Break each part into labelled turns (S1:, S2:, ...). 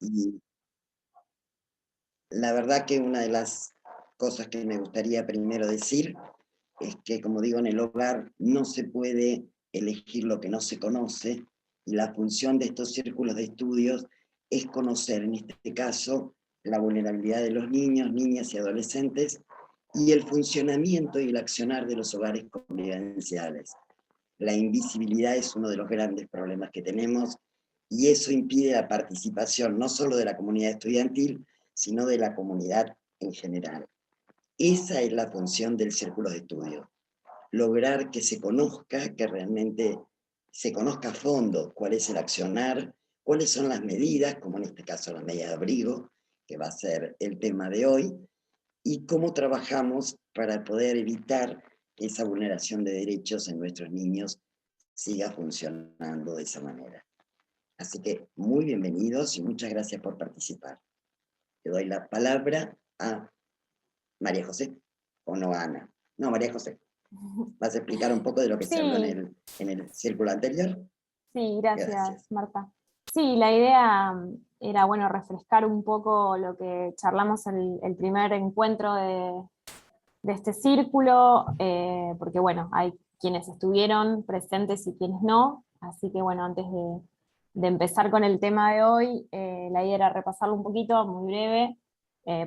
S1: Y la verdad que una de las cosas que me gustaría primero decir es que, como digo, en el hogar no se puede elegir lo que no se conoce, y la función de estos círculos de estudios es conocer, en este caso, la vulnerabilidad de los niños, niñas y adolescentes, y el funcionamiento y el accionar de los hogares convivenciales. La invisibilidad es uno de los grandes problemas que tenemos, y eso impide la participación no solo de la comunidad estudiantil, sino de la comunidad en general. Esa es la función del círculo de estudio: lograr que se conozca, que realmente se conozca a fondo cuál es el accionar, cuáles son las medidas, como en este caso la medida de abrigo, que va a ser el tema de hoy, y cómo trabajamos para poder evitar que esa vulneración de derechos en nuestros niños siga funcionando de esa manera. Así que muy bienvenidos y muchas gracias por participar. Le doy la palabra a María José, o no, Ana. No, María José. ¿Vas a explicar un poco de lo que se habló
S2: Sí,
S1: en el círculo anterior?
S2: sí, gracias,
S1: Gracias.
S2: Marta. Sí, la idea era, bueno, refrescar un poco lo que charlamos el primer encuentro de este círculo, porque, bueno, hay quienes estuvieron presentes y quienes no, así que, bueno, antes de empezar con el tema de hoy, la idea era repasarlo un poquito, muy breve,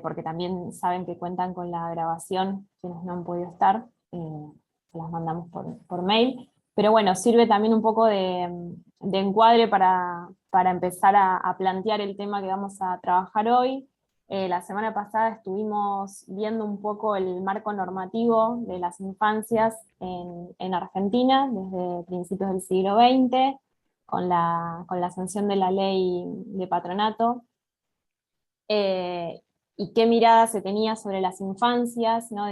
S2: porque también saben que cuentan con la grabación, quienes no han podido estar, se las mandamos por mail. Pero bueno, sirve también un poco de encuadre para empezar a plantear el tema que vamos a trabajar hoy. La semana pasada estuvimos viendo un poco el marco normativo de las infancias en Argentina desde principios del siglo XX, con la sanción de la ley de patronato, y qué mirada se tenía sobre las infancias, ¿no?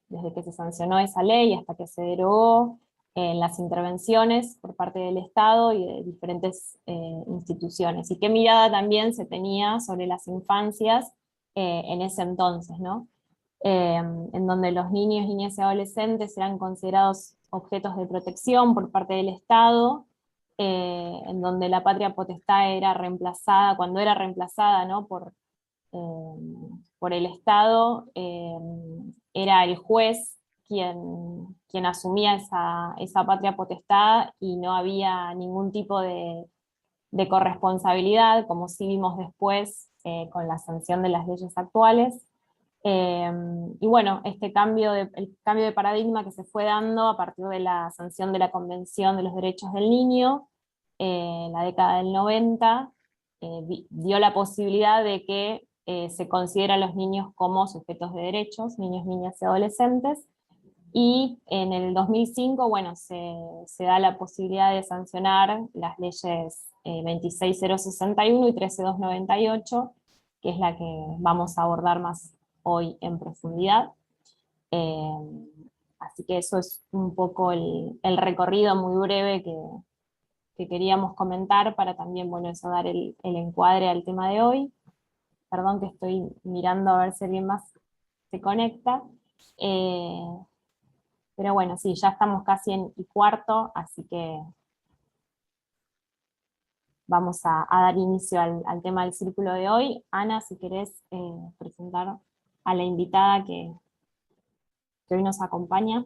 S2: Desde que se sancionó esa ley hasta que se derogó, en las intervenciones por parte del Estado y de diferentes instituciones, y qué mirada también se tenía sobre las infancias en ese entonces, ¿no? En donde los niños, niñas y adolescentes eran considerados objetos de protección por parte del Estado, en donde la patria potestad era reemplazada, cuando era reemplazada, ¿no? Por el Estado, era el juez quien asumía esa patria potestad, y no había ningún tipo de corresponsabilidad, como sí vimos después con la sanción de las leyes actuales. Y bueno, el cambio de paradigma que se fue dando a partir de la sanción de la Convención de los Derechos del Niño, en la década del 90, dio la posibilidad de que se considera a los niños como sujetos de derechos, niños, niñas y adolescentes, y en el 2005, bueno, se da la posibilidad de sancionar las leyes 26061 y 13298, que es la que vamos a abordar más hoy en profundidad. Eh, Así que eso es un poco el recorrido muy breve que queríamos comentar para también, bueno, eso, dar el encuadre al tema de hoy. Perdón que estoy mirando a ver si alguien más se conecta. Eh, pero bueno, sí, ya estamos casi en y cuarto, así que vamos a dar inicio al tema del círculo de hoy. Ana, si querés presentar a la invitada que hoy nos acompaña.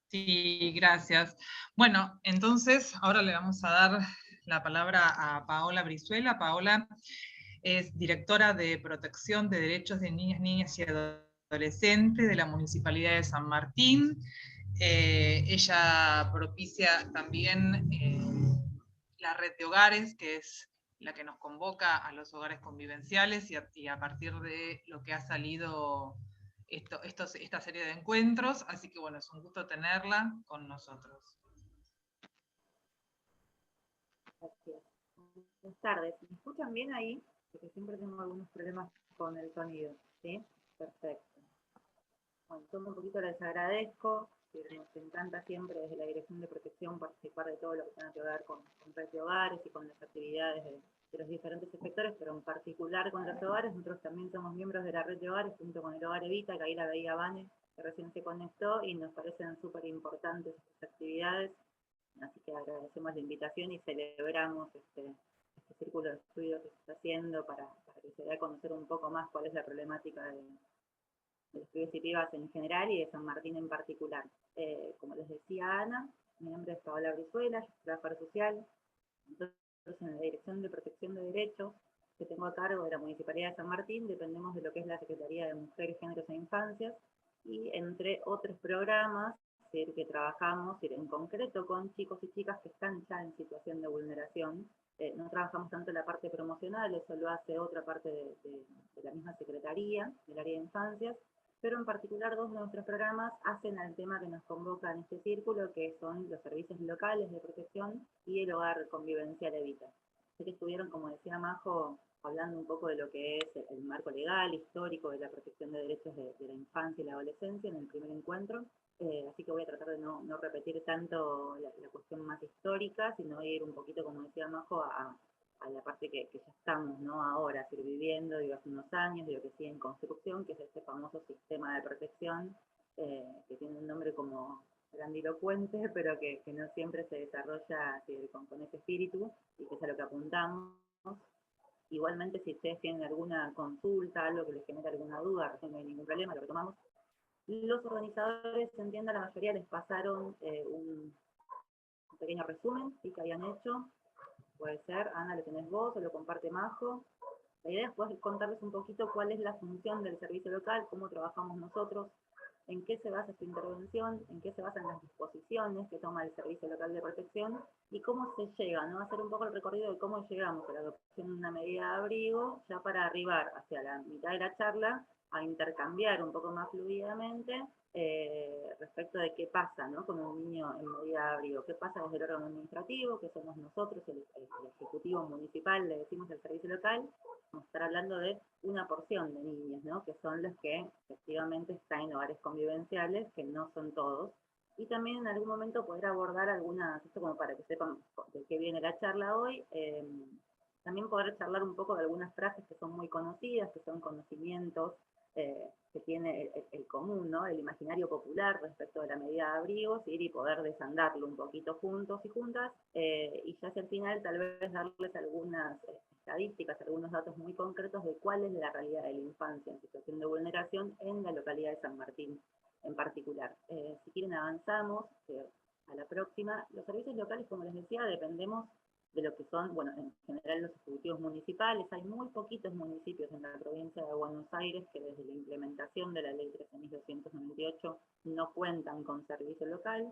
S3: Sí, gracias. Bueno, entonces ahora le vamos a dar la palabra a Paola Brizuela. Paola es directora de Protección de Derechos de Niñas, Niñas y Adolescentes de la Municipalidad de San Martín. Ella propicia también la red de hogares, que es la que nos convoca a los hogares convivenciales, y a partir de lo que ha salido esta serie de encuentros, así que bueno, es un gusto tenerla con nosotros.
S4: Gracias. Buenas tardes. ¿Me escuchan bien ahí? Porque siempre tengo algunos problemas con el sonido. ¿Sí? Perfecto. Bueno, todo un poquito les agradezco. Nos encanta siempre desde la Dirección de Protección participar de todo lo que tenga que ver con red de hogares y con las actividades de los diferentes sectores, pero en particular con los hogares. Nosotros también somos miembros de la red de hogares junto con el Hogar Evita, que ahí la veía Vane, que recién se conectó, y nos parecen súper importantes estas actividades. Así que agradecemos la invitación y celebramos este círculo de estudio que se está haciendo para que se dé a conocer un poco más cuál es la problemática de los pibes y pibas en general y de San Martín en particular. Como les decía Ana, mi nombre es Paola Brizuela, yo soy trabajadora social, entonces en la Dirección de Protección de Derechos que tengo a cargo de la Municipalidad de San Martín, dependemos de lo que es la Secretaría de Mujeres, Géneros e Infancias, y entre otros programas que trabajamos en concreto con chicos y chicas que están ya en situación de vulneración. No trabajamos tanto en la parte promocional, eso lo hace otra parte de la misma Secretaría, del área de infancias, pero en particular dos de nuestros programas hacen al tema que nos convoca en este círculo, que son los servicios locales de protección y el hogar convivencial Evita. Sé que estuvieron, como decía Majo, hablando un poco de lo que es el marco legal, histórico de la protección de derechos de la infancia y la adolescencia en el primer encuentro, así que voy a tratar de no repetir tanto la cuestión más histórica, sino ir un poquito, como decía Majo, a la parte que ya estamos, ¿no? Ahora, viviendo, digo, hace unos años, digo, que sigue en construcción, que es este famoso sistema de protección, que tiene un nombre como grandilocuente, pero que no siempre se desarrolla con ese espíritu, y que es a lo que apuntamos. Igualmente, si ustedes tienen alguna consulta, algo que les genera alguna duda, recién no hay ningún problema, lo retomamos. Los organizadores, se entienda, la mayoría les pasaron un pequeño resumen que habían hecho. Puede ser, Ana, lo tenés vos o lo comparte Majo. La idea es poder contarles un poquito cuál es la función del servicio local, cómo trabajamos nosotros, en qué se basa su intervención, en qué se basan las disposiciones que toma el Servicio Local de Protección y cómo se llega, ¿no? Hacer un poco el recorrido de cómo llegamos a la adopción de una medida de abrigo, ya para arribar hacia la mitad de la charla a intercambiar un poco más fluidamente respecto de qué pasa, ¿no? Con un niño en medida de abrigo, qué pasa desde el órgano administrativo, que somos nosotros, el Ejecutivo Municipal, le decimos el servicio local. Vamos a estar hablando de una porción de niños, ¿no? Que son los que efectivamente están en hogares convivenciales, que no son todos, y también en algún momento poder abordar algunas, esto como para que sepan de qué viene la charla hoy, también poder charlar un poco de algunas frases que son muy conocidas, que son conocimientos que tiene el común, ¿no? El imaginario popular respecto de la medida de abrigos, ir y poder desandarlo un poquito juntos y juntas, y ya hacia el final tal vez darles algunas estadísticas, algunos datos muy concretos de cuál es la realidad de la infancia en situación de vulneración en la localidad de San Martín en particular. Si quieren avanzamos a la próxima. Los servicios locales, como les decía, dependemos de lo que son, bueno, en general los ejecutivos municipales. Hay muy poquitos municipios en la provincia de Buenos Aires que desde la implementación de la ley 13.298 no cuentan con servicio local.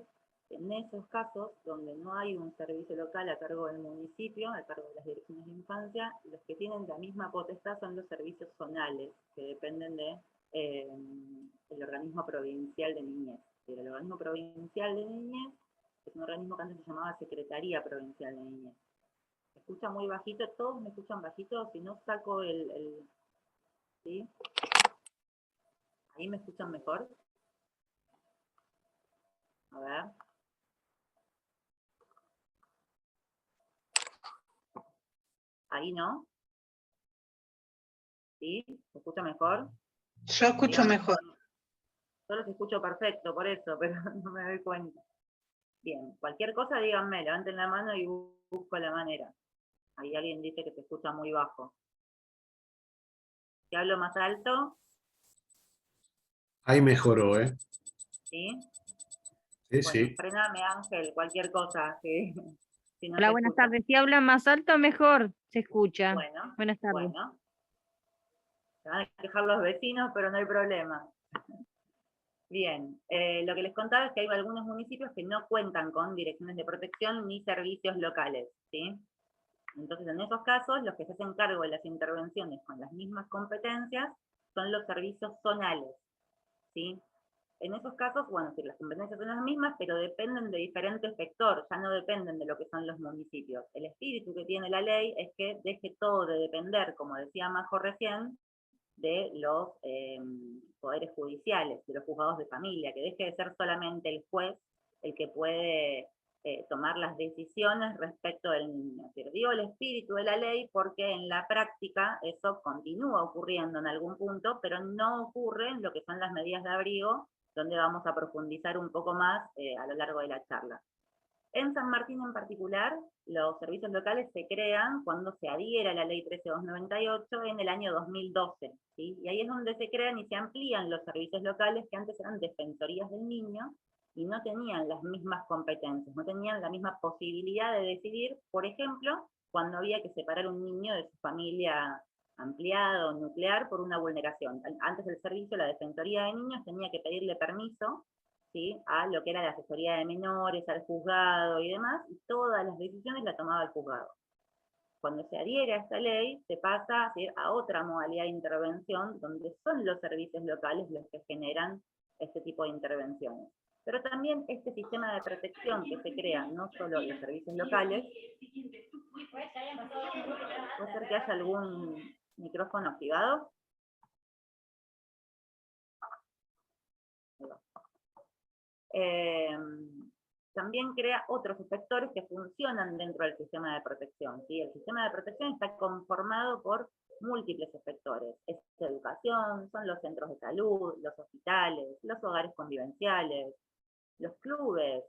S4: En esos casos, donde no hay un servicio local a cargo del municipio, a cargo de las direcciones de infancia, los que tienen la misma potestad son los servicios zonales, que dependen del organismo provincial de niñez. El organismo provincial de niñez es un organismo que antes se llamaba Secretaría Provincial de Niñez. Se escucha muy bajito, todos me escuchan bajito, si no saco ¿sí? Ahí me escuchan mejor. A ver. Ahí no. ¿Sí? ¿Se escucha mejor?
S3: Yo escucho mejor.
S4: Yo los escucho perfecto, por eso, pero no me doy cuenta. Bien, cualquier cosa díganme, levanten la mano y busco la manera. Ahí alguien dice que se escucha muy bajo. Si hablo más alto.
S5: Ahí mejoró, ¿eh?
S4: ¿Sí?
S5: Sí,
S4: Bueno,
S5: sí.
S4: frename, Ángel, cualquier cosa. ¿Sí? Si no
S6: Hola,
S4: se
S6: buenas
S4: escucha.
S6: tardes. Si habla más alto, mejor se escucha.
S4: Bueno,
S6: Buenas tardes.
S4: bueno. Se van a quejar los vecinos, pero no hay problema. Bien, lo que les contaba es que hay algunos municipios que no cuentan con direcciones de protección ni servicios locales, ¿sí? Entonces, en esos casos, los que se hacen cargo de las intervenciones con las mismas competencias son los servicios zonales, ¿sí? En esos casos, bueno, sí, las competencias son las mismas, pero dependen de diferentes sectores, ya no dependen de lo que son los municipios. El espíritu que tiene la ley es que deje todo de depender, como decía Majo recién, de los poderes judiciales, de los juzgados de familia, que deje de ser solamente el juez el que puede tomar las decisiones respecto del niño. Pero digo el espíritu de la ley porque en la práctica eso continúa ocurriendo en algún punto, pero no ocurre en lo que son las medidas de abrigo, donde vamos a profundizar un poco más a lo largo de la charla. En San Martín en particular, los servicios locales se crean cuando se adhiere a la ley 13298 en el año 2012, ¿sí? Y ahí es donde se crean y se amplían los servicios locales que antes eran defensorías del niño y no tenían las mismas competencias, no tenían la misma posibilidad de decidir, por ejemplo, cuando había que separar un niño de su familia ampliada o nuclear por una vulneración. Antes del servicio, la Defensoría de Niños tenía que pedirle permiso, ¿sí?, a lo que era la asesoría de menores, al juzgado y demás, y todas las decisiones las tomaba el juzgado. Cuando se adhiere a esta ley, se pasa, ¿sí?, a otra modalidad de intervención, donde son los servicios locales los que generan este tipo de intervenciones. Pero también este sistema de protección que se crea, no solo los servicios locales, puede ser que haya algún micrófono activado. También crea otros efectores que funcionan dentro del sistema de protección, ¿sí? El sistema de protección está conformado por múltiples efectores. Es educación, son los centros de salud, los hospitales, los hogares convivenciales, los clubes,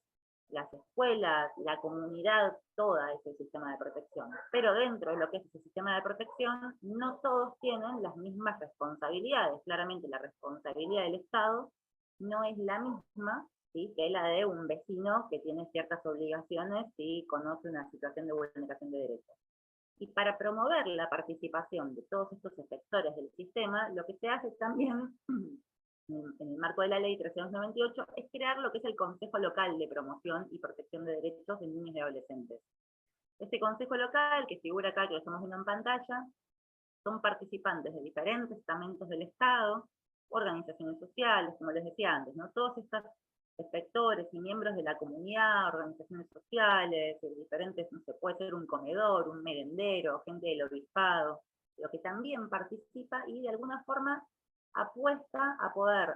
S4: las escuelas, la comunidad, toda ese sistema de protección. Pero dentro de lo que es ese sistema de protección, no todos tienen las mismas responsabilidades. Claramente la responsabilidad del Estado no es la misma, ¿sí?, que la de un vecino que tiene ciertas obligaciones y conoce una situación de vulneración de derechos. Y para promover la participación de todos estos efectores del sistema, lo que se hace también, en el marco de la ley 398, es crear lo que es el Consejo Local de Promoción y Protección de Derechos de Niños y Adolescentes. Este Consejo Local, que figura acá, que lo estamos viendo en pantalla, son participantes de diferentes estamentos del Estado, organizaciones sociales, como les decía antes, ¿no? Todos estos efectores y miembros de la comunidad, organizaciones sociales, diferentes, no sé, puede ser un comedor, un merendero, gente del obispado, lo que también participa y de alguna forma apuesta a poder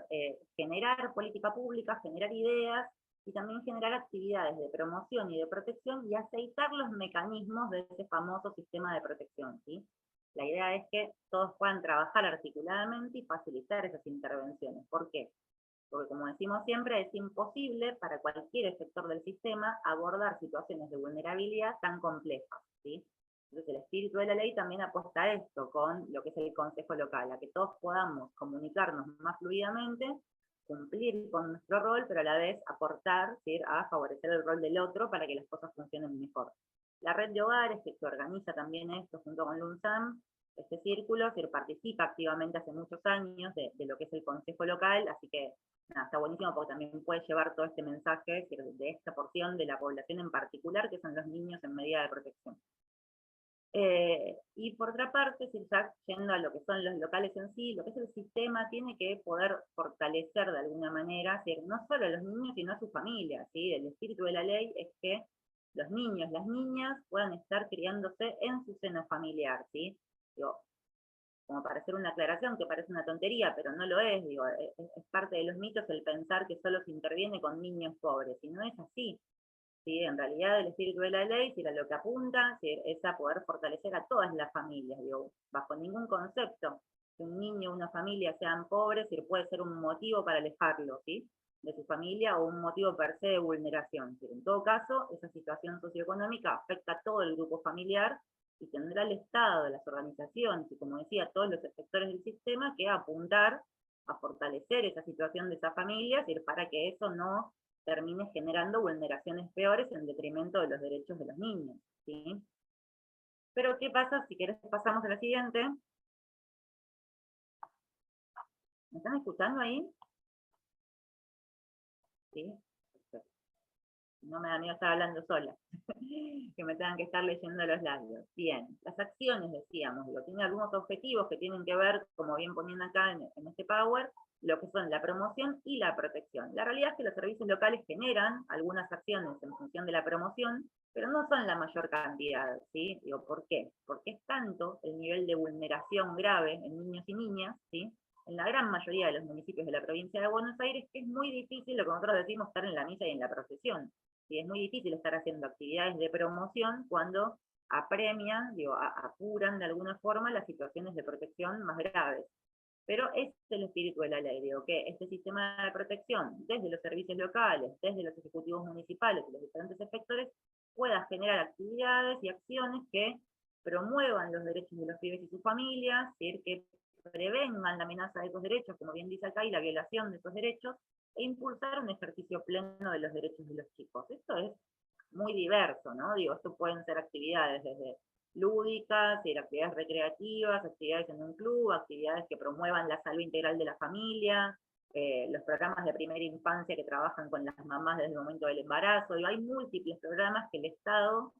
S4: generar política pública, generar ideas y también generar actividades de promoción y de protección y aceitar los mecanismos de ese famoso sistema de protección, ¿sí? La idea es que todos puedan trabajar articuladamente y facilitar esas intervenciones. ¿Por qué? Porque, como decimos siempre, es imposible para cualquier sector del sistema abordar situaciones de vulnerabilidad tan complejas, ¿sí? Entonces el espíritu de la ley también apuesta a esto, con lo que es el Consejo Local, a que todos podamos comunicarnos más fluidamente, cumplir con nuestro rol, pero a la vez aportar, ¿sí?, a favorecer el rol del otro para que las cosas funcionen mejor. La red de hogares, que organiza también esto junto con LUNSAM, este círculo, se participa activamente hace muchos años de lo que es el Consejo Local, así que nada, está buenísimo porque también puede llevar todo este mensaje de esta porción de la población en particular, que son los niños en medida de protección. Y por otra parte, si ya yendo a lo que son los locales en sí, lo que es el sistema tiene que poder fortalecer de alguna manera, ¿sí?, no solo a los niños, sino a sus familias, ¿sí? El espíritu de la ley es que los niños, las niñas puedan estar criándose en su seno familiar, ¿sí? Digo, como para hacer una aclaración que parece una tontería, pero no lo es, digo, es parte de los mitos el pensar que solo se interviene con niños pobres, y no es así. ¿Sí? En realidad el espíritu de la ley, si era lo que apunta, ¿sí?, es a poder fortalecer a todas las familias, digo, bajo ningún concepto que un niño o una familia sean pobres, ¿sí?, puede ser un motivo para alejarlo, ¿sí?, de su familia o un motivo per se de vulneración. ¿Sí? En todo caso, esa situación socioeconómica afecta a todo el grupo familiar y tendrá el Estado, las organizaciones y, como decía, todos los sectores del sistema que apuntar a fortalecer esa situación de esas familias, ¿sí?, para que eso no termine generando vulneraciones peores en detrimento de los derechos de los niños, ¿sí? Pero, ¿qué pasa? Si querés pasamos a la siguiente. ¿Me están escuchando ahí? ¿Sí? Perfecto. No me da miedo estar hablando sola, que me tengan que estar leyendo los labios. Bien, las acciones, decíamos, digo, tienen algunos objetivos que tienen que ver, como bien poniendo acá en este Power, lo que son la promoción y la protección. La realidad es que los servicios locales generan algunas acciones en función de la promoción, pero no son la mayor cantidad, ¿sí? Digo, ¿por qué? Porque es tanto el nivel de vulneración grave en niños y niñas, ¿sí?, en la gran mayoría de los municipios de la provincia de Buenos Aires, que es muy difícil, lo que nosotros decimos, estar en la misa y en la procesión. ¿Sí? Es muy difícil estar haciendo actividades de promoción cuando apremian, digo, apuran de alguna forma las situaciones de protección más graves. Pero es el espíritu de la ley, digo, que este sistema de protección, desde los servicios locales, desde los ejecutivos municipales y los diferentes efectores, pueda generar actividades y acciones que promuevan los derechos de los pibes y sus familias, es decir, que prevengan la amenaza de esos derechos, como bien dice acá, y la violación de esos derechos, e impulsar un ejercicio pleno de los derechos de los chicos. Esto es muy diverso, ¿no? Digo, esto pueden ser actividades desde lúdicas, actividades recreativas, actividades en un club, actividades que promuevan la salud integral de la familia, los programas de primera infancia que trabajan con las mamás desde el momento del embarazo. Digo, hay múltiples programas que el Estado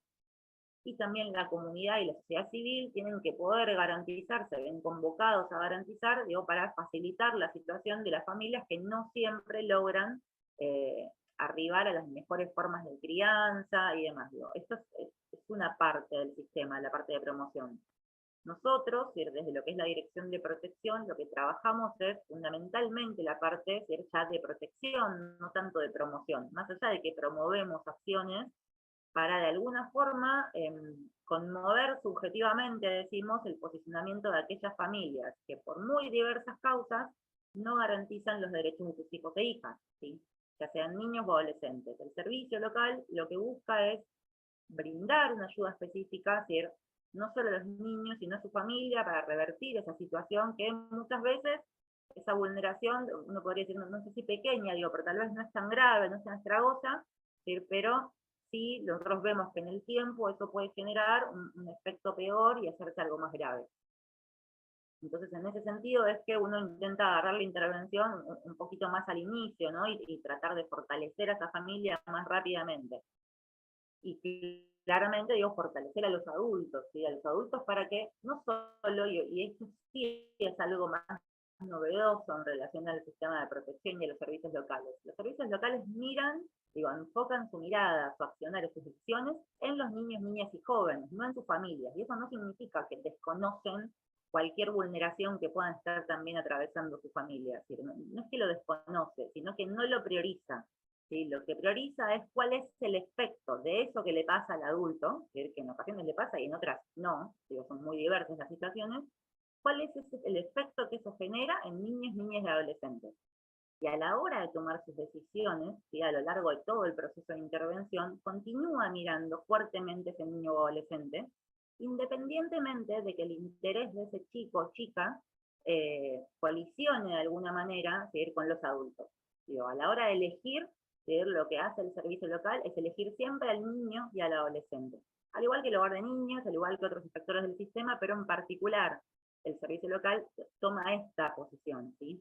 S4: y también la comunidad y la sociedad civil tienen que poder garantizar, se ven convocados a garantizar, digo, para facilitar la situación de las familias que no siempre logran arribar a las mejores formas de crianza y demás. Digo, esto es una parte del sistema, la parte de promoción. Nosotros, desde lo que es la Dirección de Protección, lo que trabajamos es fundamentalmente la parte ya de protección, no tanto de promoción, más allá de que promovemos acciones para de alguna forma conmover subjetivamente, decimos, el posicionamiento de aquellas familias que por muy diversas causas no garantizan los derechos de sus hijos e hijas, ¿sí? Ya sean niños o adolescentes. El servicio local lo que busca es brindar una ayuda específica, es decir, no solo a los niños, sino a su familia, para revertir esa situación que muchas veces, esa vulneración, uno podría decir, no sé si pequeña, digo, pero tal vez no es tan grave, no es tan estragosa, pero sí, nosotros vemos que en el tiempo eso puede generar un efecto peor y hacerse algo más grave. Entonces, en ese sentido es que uno intenta agarrar la intervención un poquito más al inicio, ¿no? Y tratar de fortalecer a esa familia más rápidamente. Y claramente, digo, fortalecer a los adultos, ¿sí? A los adultos para que no solo, y esto sí es algo más novedoso en relación al sistema de protección y a los servicios locales. Los servicios locales miran, digo, enfocan su mirada, su accionar, sus acciones en los niños, niñas y jóvenes, no en sus familias. Y eso no significa que desconocen cualquier vulneración que puedan estar también atravesando su familia. No es que lo desconoce, sino que no lo prioriza. ¿Sí? Lo que prioriza es cuál es el efecto de eso que le pasa al adulto, que en ocasiones le pasa y en otras no, digo, son muy diversas las situaciones, cuál es el efecto que eso genera en niños, niñas y adolescentes. Y a la hora de tomar sus decisiones, ¿sí? A lo largo de todo el proceso de intervención, continúa mirando fuertemente ese niño o adolescente, independientemente de que el interés de ese chico o chica colisione de alguna manera, ¿sí? Con los adultos. Digo, a la hora de elegir, ¿sí? Lo que hace el servicio local es elegir siempre al niño y al adolescente. Al igual que el hogar de niños, al igual que otros sectores del sistema, pero en particular el servicio local toma esta posición, ¿sí?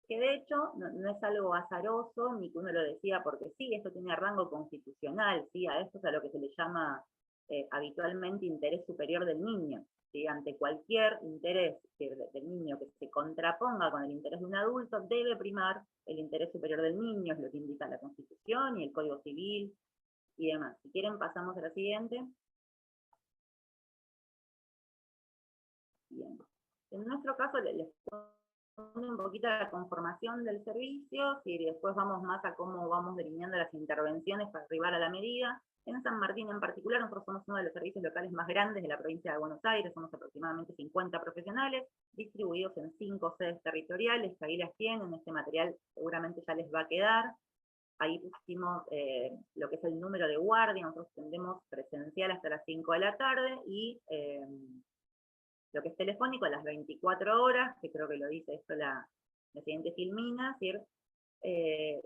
S4: Que de hecho no es algo azaroso, ni que uno lo decía porque sí, esto tiene rango constitucional, ¿sí? A esto es a lo que se le llama habitualmente interés superior del niño, ¿sí? Ante cualquier interés del niño que se contraponga con el interés de un adulto, debe primar el interés superior del niño, es lo que indica la Constitución y el Código Civil y demás. Si quieren pasamos a la siguiente. Bien. En nuestro caso les un poquito la conformación del servicio, y después vamos más a cómo vamos delineando las intervenciones para arribar a la medida. En San Martín en particular, nosotros somos uno de los servicios locales más grandes de la provincia de Buenos Aires, somos aproximadamente 50 profesionales, distribuidos en 5 sedes territoriales, que ahí las tienen, este material seguramente ya les va a quedar. Ahí pusimos lo que es el número de guardia, nosotros tendemos presencial hasta las 5 de la tarde, y lo que es telefónico a las 24 horas, que creo que lo dice esto la siguiente filmina, es decir,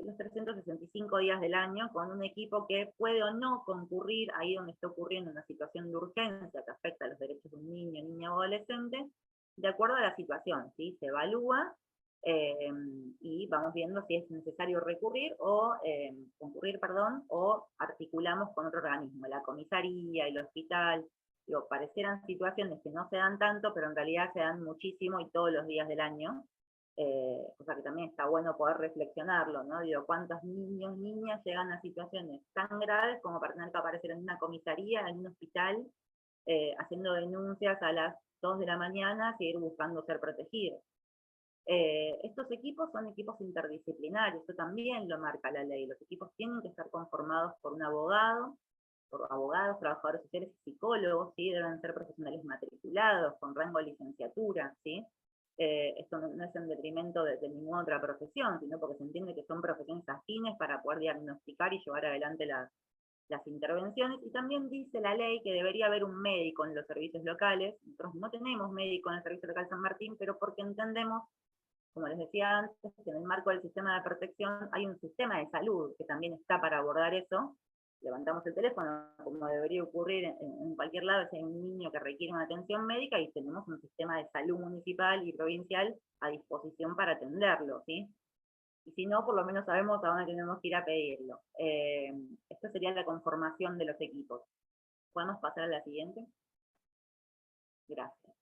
S4: los 365 días del año, con un equipo que puede o no concurrir ahí donde está ocurriendo una situación de urgencia que afecta a los derechos de un niño, niña o adolescente, de acuerdo a la situación, ¿sí? Se evalúa y vamos viendo si es necesario recurrir o concurrir, perdón, o articulamos con otro organismo, la comisaría, el hospital. Digo, parecieran situaciones que no se dan tanto, pero en realidad se dan muchísimo y todos los días del año, o sea que también está bueno poder reflexionarlo, ¿no? Digo, ¿cuántos niños, niñas llegan a situaciones tan graves como para tener que aparecer en una comisaría, en un hospital, haciendo denuncias a las 2 de la mañana, seguir buscando ser protegidos? Estos equipos son equipos interdisciplinarios, esto también lo marca la ley. Los equipos tienen que estar conformados por un abogado, por abogados, trabajadores sociales y psicólogos, ¿sí? Deben ser profesionales matriculados, con rango de licenciatura, ¿sí? Esto no es en detrimento de ninguna otra profesión, sino porque se entiende que son profesiones afines para poder diagnosticar y llevar adelante las intervenciones. Y también dice la ley que debería haber un médico en los servicios locales. Nosotros no tenemos médico en el Servicio Local San Martín, pero porque entendemos, como les decía antes, que en el marco del sistema de protección hay un sistema de salud que también está para abordar eso. Levantamos el teléfono, como debería ocurrir en cualquier lado, si hay un niño que requiere una atención médica, y tenemos un sistema de salud municipal y provincial a disposición para atenderlo, ¿sí? Y si no, por lo menos sabemos a dónde tenemos que ir a pedirlo. Esto sería la conformación de los equipos. ¿Podemos pasar a la siguiente? Gracias.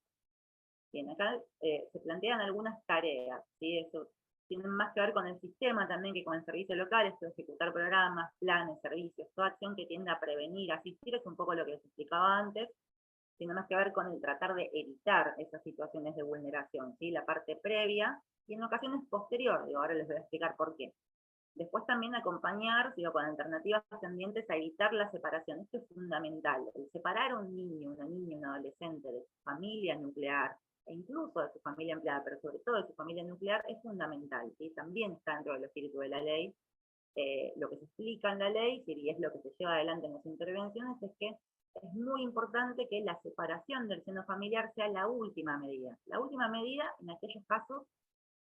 S4: Bien, acá se plantean algunas tareas, ¿sí? Eso tienen más que ver con el sistema también que con el servicio local, esto de ejecutar programas, planes, servicios, toda acción que tiende a prevenir, asistir, es un poco lo que les explicaba antes, tiene más que ver con el tratar de evitar esas situaciones de vulneración, ¿sí? La parte previa y en ocasiones posterior, digo, ahora les voy a explicar por qué. Después también acompañar, digo, con alternativas tendientes a evitar la separación. Esto es fundamental. El separar a un niño, una niña, un adolescente de su familia nuclear, e incluso de su familia empleada, pero sobre todo de su familia nuclear, es fundamental, ¿sí? También está dentro del espíritu de la ley. Lo que se explica en la ley, y es lo que se lleva adelante en las intervenciones, es que es muy importante que la separación del seno familiar sea la última medida. La última medida en aquellos casos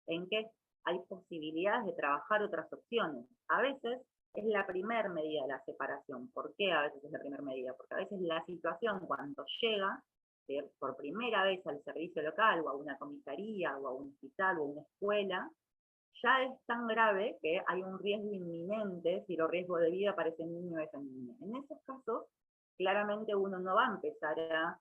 S4: en que hay posibilidades de trabajar otras opciones. A veces es la primera medida de la separación. ¿Por qué a veces es la primera medida? Porque a veces la situación cuando llega por primera vez al servicio local, o a una comisaría, o a un hospital, o a una escuela, ya es tan grave que hay un riesgo inminente, si lo riesgo de vida para ese niño o esa niña. En esos casos, claramente uno no va a empezar a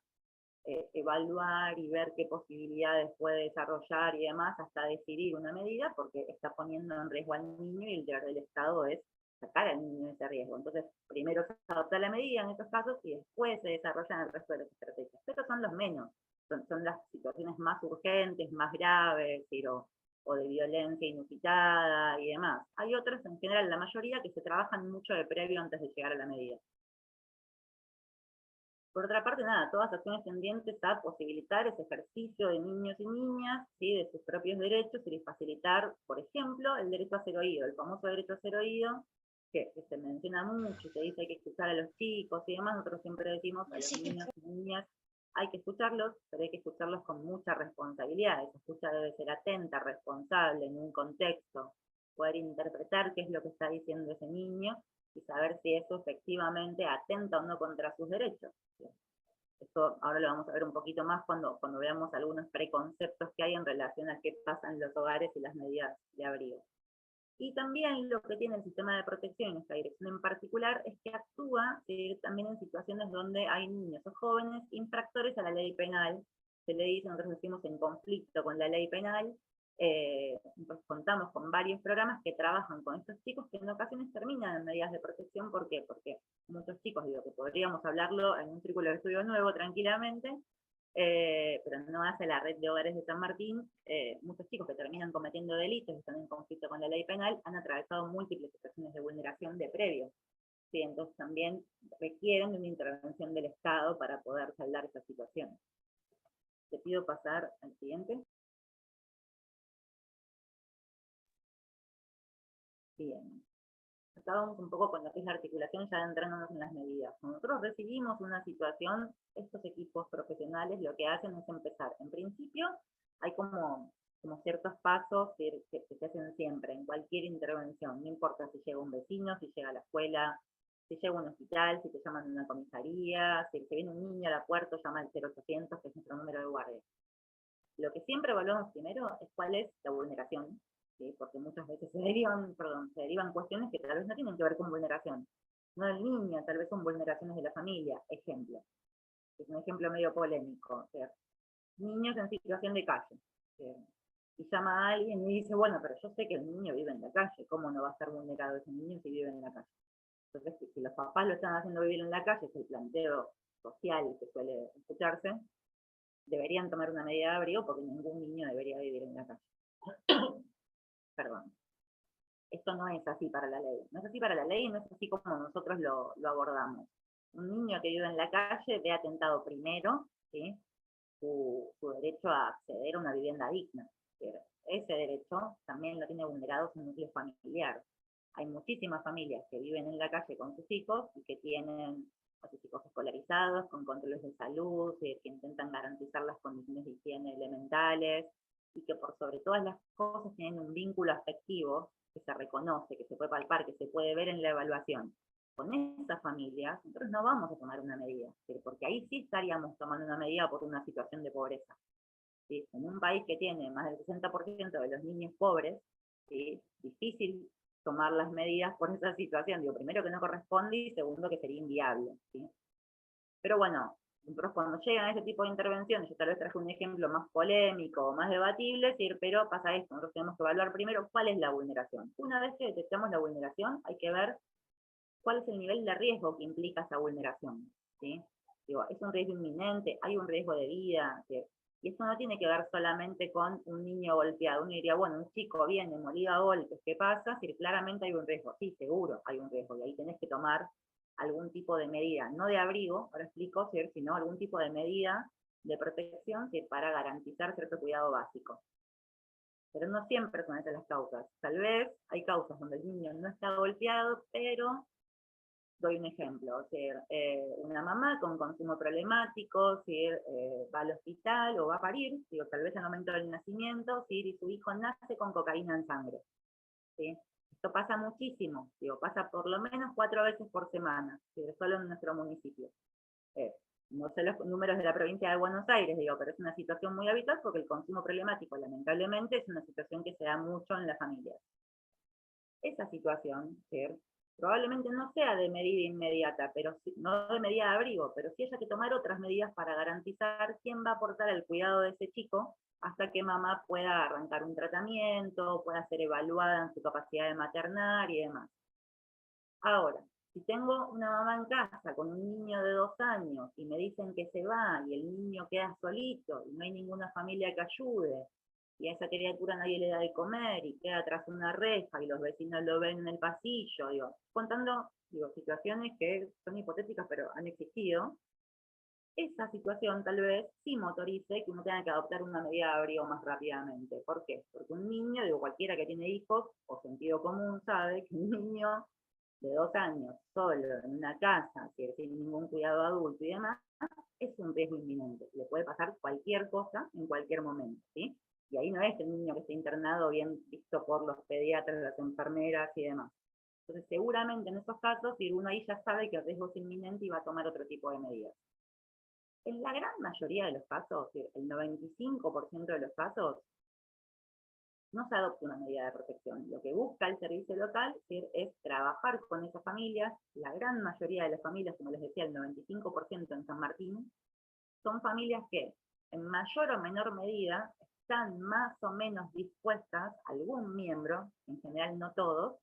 S4: evaluar y ver qué posibilidades puede desarrollar y demás hasta decidir una medida, porque está poniendo en riesgo al niño, y el deber del Estado es sacar al niño de ese riesgo. Entonces, primero se adopta la medida en estos casos y después se desarrollan el resto de las estrategias. Pero son los menos, son las situaciones más urgentes, más graves, o de violencia inusitada y demás. Hay otras, en general, la mayoría, que se trabajan mucho de previo antes de llegar a la medida. Por otra parte, nada, todas acciones tendientes a posibilitar ese ejercicio de niños y niñas, ¿sí? De sus propios derechos, y facilitar, por ejemplo, el derecho a ser oído, el famoso derecho a ser oído, que se menciona mucho, se dice que hay que escuchar a los chicos y demás. Nosotros siempre decimos a los niños y niñas, hay que escucharlos, pero hay que escucharlos con mucha responsabilidad. Esa escucha debe ser atenta, responsable, en un contexto, poder interpretar qué es lo que está diciendo ese niño, y saber si eso efectivamente atenta o no contra sus derechos. Esto ahora lo vamos a ver un poquito más cuando veamos algunos preconceptos que hay en relación a qué pasa en los hogares y las medidas de abrigo. Y también lo que tiene el sistema de protección en esta dirección en particular es que actúa también en situaciones donde hay niños o jóvenes infractores a la ley penal. Se le dice, nosotros decimos, en conflicto con la ley penal. Pues contamos con varios programas que trabajan con estos chicos, que en ocasiones terminan en medidas de protección. ¿Por qué? Porque muchos chicos, digo, que podríamos hablarlo en un círculo de estudio nuevo tranquilamente, pero no hace la red de hogares de San Martín. Muchos chicos que terminan cometiendo delitos, que están en conflicto con la ley penal, han atravesado múltiples situaciones de vulneración de previo. Sí, entonces también requieren de una intervención del Estado para poder saldar esas situaciones. Te pido pasar al siguiente. Bien. Estábamos un poco con lo que es la articulación, ya adentrándonos en las medidas. Cuando nosotros recibimos una situación, estos equipos profesionales lo que hacen es empezar. En principio, hay como ciertos pasos que se hacen siempre, en cualquier intervención. No importa si llega un vecino, si llega a la escuela, si llega a un hospital, si te llaman a una comisaría, si viene un niño a la puerta, llama al 0800, que es nuestro número de guardia. Lo que siempre evaluamos primero es cuál es la vulneración, ¿sí? Porque muchas veces se derivan cuestiones que tal vez no tienen que ver con vulneración. No del niño, tal vez son vulneraciones de la familia. Ejemplo. Es un ejemplo medio polémico. O sea, niños en situación de calle. Y llama a alguien y dice, bueno, pero yo sé que el niño vive en la calle. ¿Cómo no va a estar vulnerado ese niño si vive en la calle? Entonces, si los papás lo están haciendo vivir en la calle, es el planteo social que suele escucharse, deberían tomar una medida de abrigo, porque ningún niño debería vivir en la calle. Perdón. Esto no es así para la ley. No es así para la ley, y no es así como nosotros lo abordamos. Un niño que vive en la calle ve atentado primero, ¿sí? su su derecho a acceder a una vivienda digna. Ese derecho también lo tiene vulnerado su núcleo familiar. Hay muchísimas familias que viven en la calle con sus hijos y que tienen a sus hijos escolarizados, con controles de salud, que intentan garantizar las condiciones de higiene elementales, y que por sobre todas las cosas tienen un vínculo afectivo que se reconoce, que se puede palpar, que se puede ver en la evaluación. Con esas familias, nosotros no vamos a tomar una medida, porque ahí sí estaríamos tomando una medida por una situación de pobreza. ¿Sí? En un país que tiene más del 60% de los niños pobres, ¿sí? Difícil tomar las medidas por esa situación. Digo, primero que no corresponde y segundo que sería inviable. ¿Sí? Pero bueno, nosotros cuando llegan a este tipo de intervenciones, yo tal vez traje un ejemplo más polémico o más debatible, ¿sí? Pero pasa esto, nosotros tenemos que evaluar primero cuál es la vulneración. Una vez que detectamos la vulneración, hay que ver cuál es el nivel de riesgo que implica esa vulneración. ¿Sí? Digo, es un riesgo inminente, hay un riesgo de vida, ¿sí? Y esto no tiene que ver solamente con un niño golpeado. Uno diría, bueno, un chico viene molido a golpes, ¿qué pasa? Si claramente hay un riesgo. Sí, seguro hay un riesgo, y ahí tenés que tomar algún tipo de medida, no de abrigo, ahora explico, ¿sí? Sino algún tipo de medida de protección, ¿sí? Para garantizar cierto cuidado básico. Pero no siempre son esas las causas. Tal vez hay causas donde el niño no está golpeado, pero doy un ejemplo, o sea, una mamá con consumo problemático, si va al hospital o va a parir, digo, tal vez en el momento del nacimiento, si su hijo nace con cocaína en sangre. ¿Sí? Esto pasa muchísimo, digo, pasa por lo menos 4 veces por semana, ¿sí? Solo en nuestro municipio. No sé los números de la provincia de Buenos Aires, digo, pero es una situación muy habitual porque el consumo problemático, lamentablemente, es una situación que se da mucho en las familias. Esa situación, ¿sí? Probablemente no sea de medida inmediata, pero sí, no de medida de abrigo, pero sí haya que tomar otras medidas para garantizar quién va a aportar el cuidado de ese chico hasta que mamá pueda arrancar un tratamiento, pueda ser evaluada en su capacidad de maternar y demás. Ahora, si tengo una mamá en casa con un niño de 2 años y me dicen que se va y el niño queda solito y no hay ninguna familia que ayude, y a esa criatura nadie le da de comer y queda tras una reja y los vecinos lo ven en el pasillo, digo, contando situaciones que son hipotéticas pero han existido, esa situación tal vez sí motorice que uno tenga que adoptar una medida de abrigo más rápidamente. ¿Por qué? Porque un niño, digo, cualquiera que tiene hijos o sentido común sabe que un niño de 2 años solo en una casa, que sin ningún cuidado adulto y demás, es un riesgo inminente. Le puede pasar cualquier cosa en cualquier momento, ¿sí? Y ahí no es el niño que está internado bien visto por los pediatras, las enfermeras y demás. Entonces, seguramente en esos casos, si uno ahí ya sabe que el riesgo es inminente y va a tomar otro tipo de medidas. En la gran mayoría de los casos, el 95% de los casos, no se adopta una medida de protección. Lo que busca el servicio local es trabajar con esas familias. La gran mayoría de las familias, como les decía, el 95% en San Martín, son familias que en mayor o menor medida están más o menos dispuestas, algún miembro, en general no todos,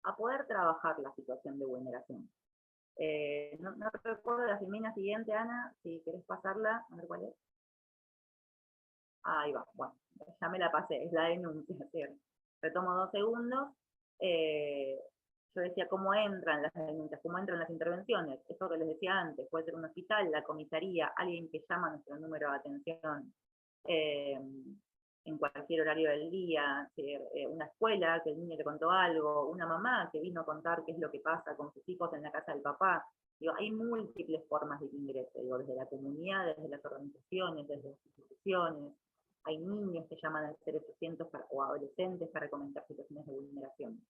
S4: a poder trabajar la situación de vulneración. No recuerdo la filmina siguiente, Ana, si querés pasarla, a ver cuál es. Ahí va, bueno, ya me la pasé, es la denuncia, ¿cierto? Retomo 2 segundos. Yo decía cómo entran las denuncias, cómo entran las intervenciones. Esto que les decía antes, puede ser un hospital, la comisaría, alguien que llama a nuestro número de atención en cualquier horario del día, una escuela que el niño le contó algo, una mamá que vino a contar qué es lo que pasa con sus hijos en la casa del papá. Digo, hay múltiples formas de ingreso, digo, desde la comunidad, desde las organizaciones, desde las instituciones. Hay niños que llaman al 0800 o adolescentes para comentar situaciones de vulneración.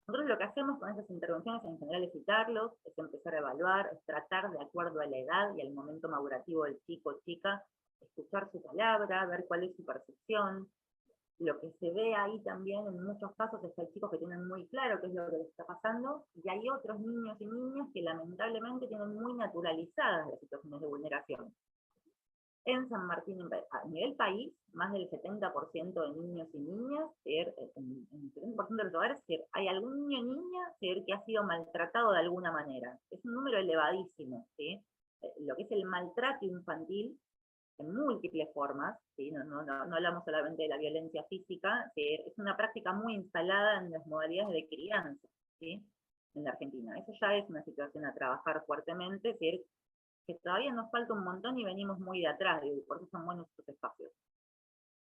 S4: Nosotros lo que hacemos con esas intervenciones en general es citarlos, es empezar a evaluar, es tratar de acuerdo a la edad y al momento madurativo del chico o chica, escuchar su palabra, ver cuál es su percepción. Lo que se ve ahí también en muchos casos es que hay chicos que tienen muy claro qué es lo que les está pasando, y hay otros niños y niñas que lamentablemente tienen muy naturalizadas las situaciones de vulneración. En San Martín, a nivel país, más del 70% de niños y niñas, en el 70% de los hogares, hay algún niño o niña que ha sido maltratado de alguna manera. Es un número elevadísimo, ¿sí? Lo que es el maltrato infantil, en múltiples formas, ¿sí? No hablamos solamente de la violencia física, es una práctica muy instalada en las modalidades de crianza, ¿sí? En la Argentina. Eso ya es una situación a trabajar fuertemente, ¿sí? que todavía nos falta un montón y venimos muy de atrás, y por eso son buenos estos espacios.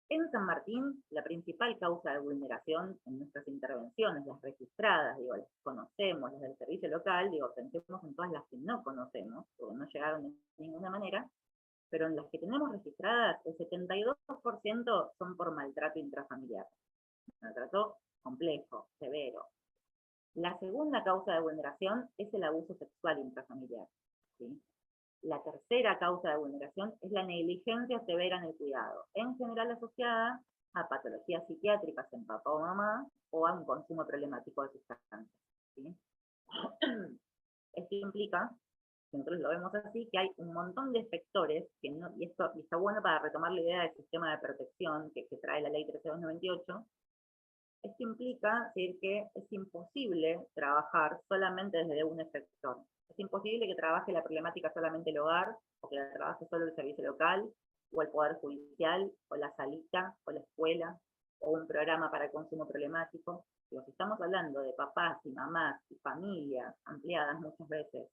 S4: En San Martín, la principal causa de vulneración en nuestras intervenciones, las registradas, digo, las que conocemos, las del servicio local, digo, pensemos en todas las que no conocemos, porque no llegaron de ninguna manera, pero en las que tenemos registradas, el 72% son por maltrato intrafamiliar. Maltrato complejo, severo. La segunda causa de vulneración es el abuso sexual intrafamiliar, ¿sí? La tercera causa de vulneración es la negligencia severa en el cuidado, en general asociada a patologías psiquiátricas en papá o mamá o a un consumo problemático de sustancias, ¿sí? Esto implica, si nosotros lo vemos así, que hay un montón de efectores, que no, y esto está bueno para retomar la idea del sistema de protección que trae la ley 13298. Esto implica decir que es imposible trabajar solamente desde un efector. Es imposible que trabaje la problemática solamente el hogar, o que la trabaje solo el servicio local, o el poder judicial, o la salita, o la escuela, o un programa para el consumo problemático. Pero si estamos hablando de papás y mamás y familias ampliadas muchas veces,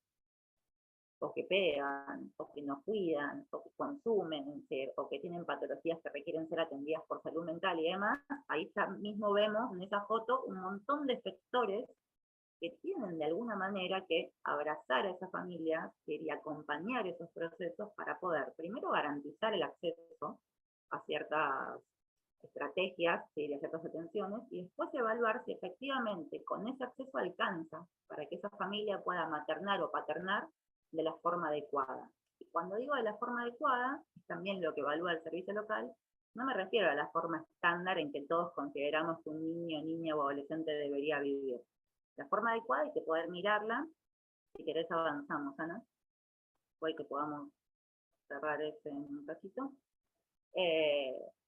S4: o que pegan, o que no cuidan, o que consumen, o que tienen patologías que requieren ser atendidas por salud mental y demás, ahí mismo vemos en esa foto un montón de sectores que tienen de alguna manera que abrazar a esas familias y acompañar esos procesos para poder, primero, garantizar el acceso a ciertas estrategias y a ciertas atenciones, y después evaluar si efectivamente con ese acceso alcanza para que esa familia pueda maternar o paternar de la forma adecuada. Y cuando digo de la forma adecuada, es también lo que evalúa el servicio local, no me refiero a la forma estándar en que todos consideramos que un niño, niña o adolescente debería vivir. La forma adecuada hay que poder mirarla. Si querés avanzamos, Ana. Hoy que podamos cerrar este en un ratito.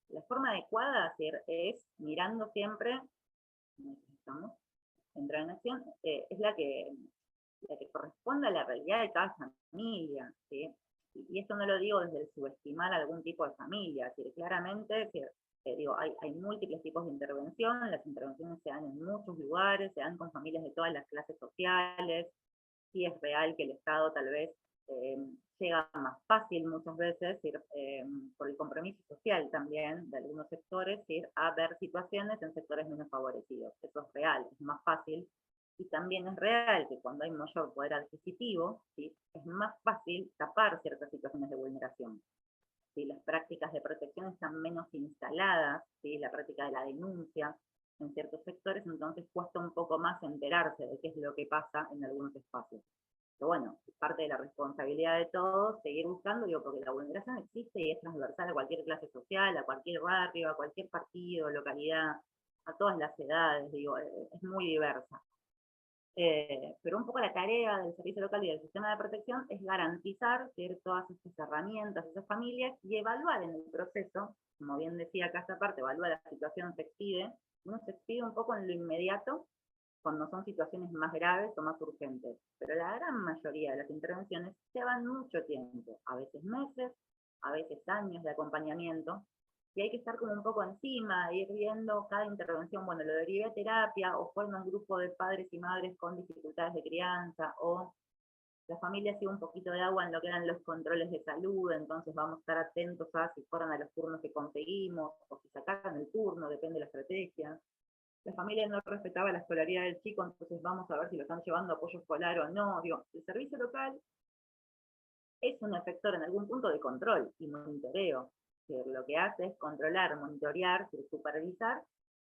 S4: La forma adecuada es mirando siempre, necesitamos entrar en acción, es la que corresponde a la realidad de cada familia, ¿sí? Y esto no lo digo desde el subestimar algún tipo de familia, ¿sí? Claramente, digo, hay múltiples tipos de intervención, las intervenciones se dan en muchos lugares, se dan con familias de todas las clases sociales, sí es real que el Estado tal vez llega más fácil muchas veces, por el compromiso social también de algunos sectores, a ver situaciones en sectores menos favorecidos. Eso es real, es más fácil. Y también es real que cuando hay mayor poder adquisitivo, ¿sí?, es más fácil tapar ciertas situaciones de vulneración. ¿Sí? Las prácticas de protección están menos instaladas, ¿sí?, la práctica de la denuncia en ciertos sectores, entonces cuesta un poco más enterarse de qué es lo que pasa en algunos espacios. Pero bueno, es parte de la responsabilidad de todos seguir buscando, digo, porque la vulneración existe y es transversal a cualquier clase social, a cualquier barrio, a cualquier partido, localidad, a todas las edades, digo, es muy diversa. Pero un poco la tarea del servicio local y del sistema de protección es garantizar todas estas herramientas, esas familias, y evaluar en el proceso, como bien decía acá esta parte, evaluar la situación, uno se expide un poco en lo inmediato, cuando son situaciones más graves o más urgentes, pero la gran mayoría de las intervenciones llevan mucho tiempo, a veces meses, a veces años de acompañamiento, y hay que estar como un poco encima, ir viendo cada intervención, bueno, lo derivé a terapia, o forma un grupo de padres y madres con dificultades de crianza, o la familia sigue un poquito de agua en lo que eran los controles de salud, entonces vamos a estar atentos a si fueron a los turnos que conseguimos, o si sacaron el turno, depende de la estrategia. La familia no respetaba la escolaridad del chico, entonces vamos a ver si lo están llevando a apoyo escolar o no. Digo, el servicio local es un efector en algún punto de control y monitoreo, que lo que hace es controlar, monitorear, supervisar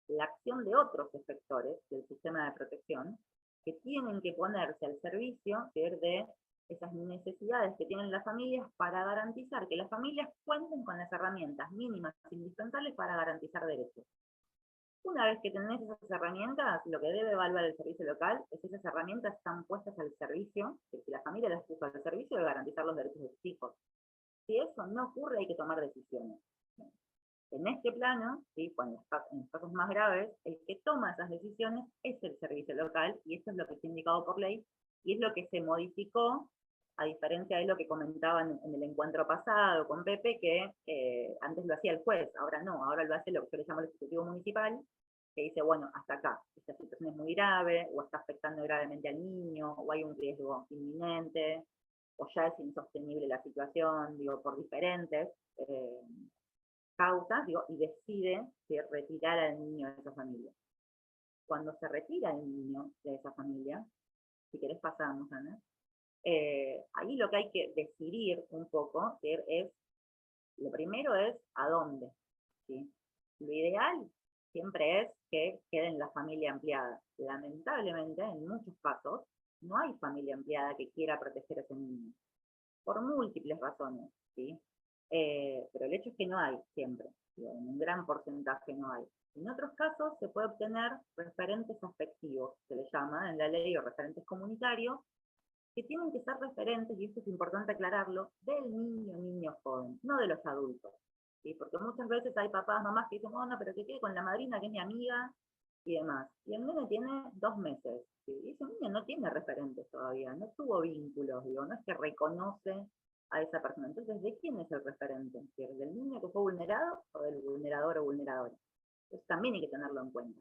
S4: la acción de otros efectores del sistema de protección que tienen que ponerse al servicio de esas necesidades que tienen las familias para garantizar que las familias cuenten con las herramientas mínimas indispensables para garantizar derechos. Una vez que tenés esas herramientas, lo que debe evaluar el servicio local es que esas herramientas están puestas al servicio, que si la familia las puso al servicio de garantizar los derechos de sus hijos. Si eso no ocurre, hay que tomar decisiones. En este plano, ¿sí?, en los casos más graves, el que toma esas decisiones es el servicio local, y esto es lo que está indicado por ley, y es lo que se modificó, a diferencia de lo que comentaban en el encuentro pasado con Pepe, que antes lo hacía el juez, ahora no, ahora lo hace lo que yo le llamo el Ejecutivo Municipal, que dice, bueno, hasta acá, esta situación es muy grave, o está afectando gravemente al niño, o hay un riesgo inminente, o ya es insostenible la situación, digo, por diferentes causas, digo, y decide retirar al niño de esa familia. Cuando se retira el niño de esa familia, si querés pasamos, Ana, ahí lo que hay que decidir un poco es, lo primero es a dónde, ¿sí? Lo ideal siempre es que quede en la familia ampliada. Lamentablemente, en muchos casos, no hay familia ampliada que quiera proteger a ese niño, por múltiples razones, ¿sí? Pero el hecho es que no hay siempre, digo, en un gran porcentaje no hay. En otros casos se puede obtener referentes afectivos, se le llama en la ley, o referentes comunitarios, que tienen que ser referentes, y esto es importante aclararlo, del niño joven, no de los adultos. ¿Sí? Porque muchas veces hay papás, mamás que dicen, oh, no, pero que quede con la madrina, que es mi amiga, y demás. Y el nene tiene 2 meses, ¿sí? Y ese niño no tiene referentes todavía, no tuvo vínculos, digo, no es que reconoce a esa persona. Entonces, ¿de quién es el referente? ¿Del niño que fue vulnerado o del vulnerador o vulneradora? Entonces también hay que tenerlo en cuenta.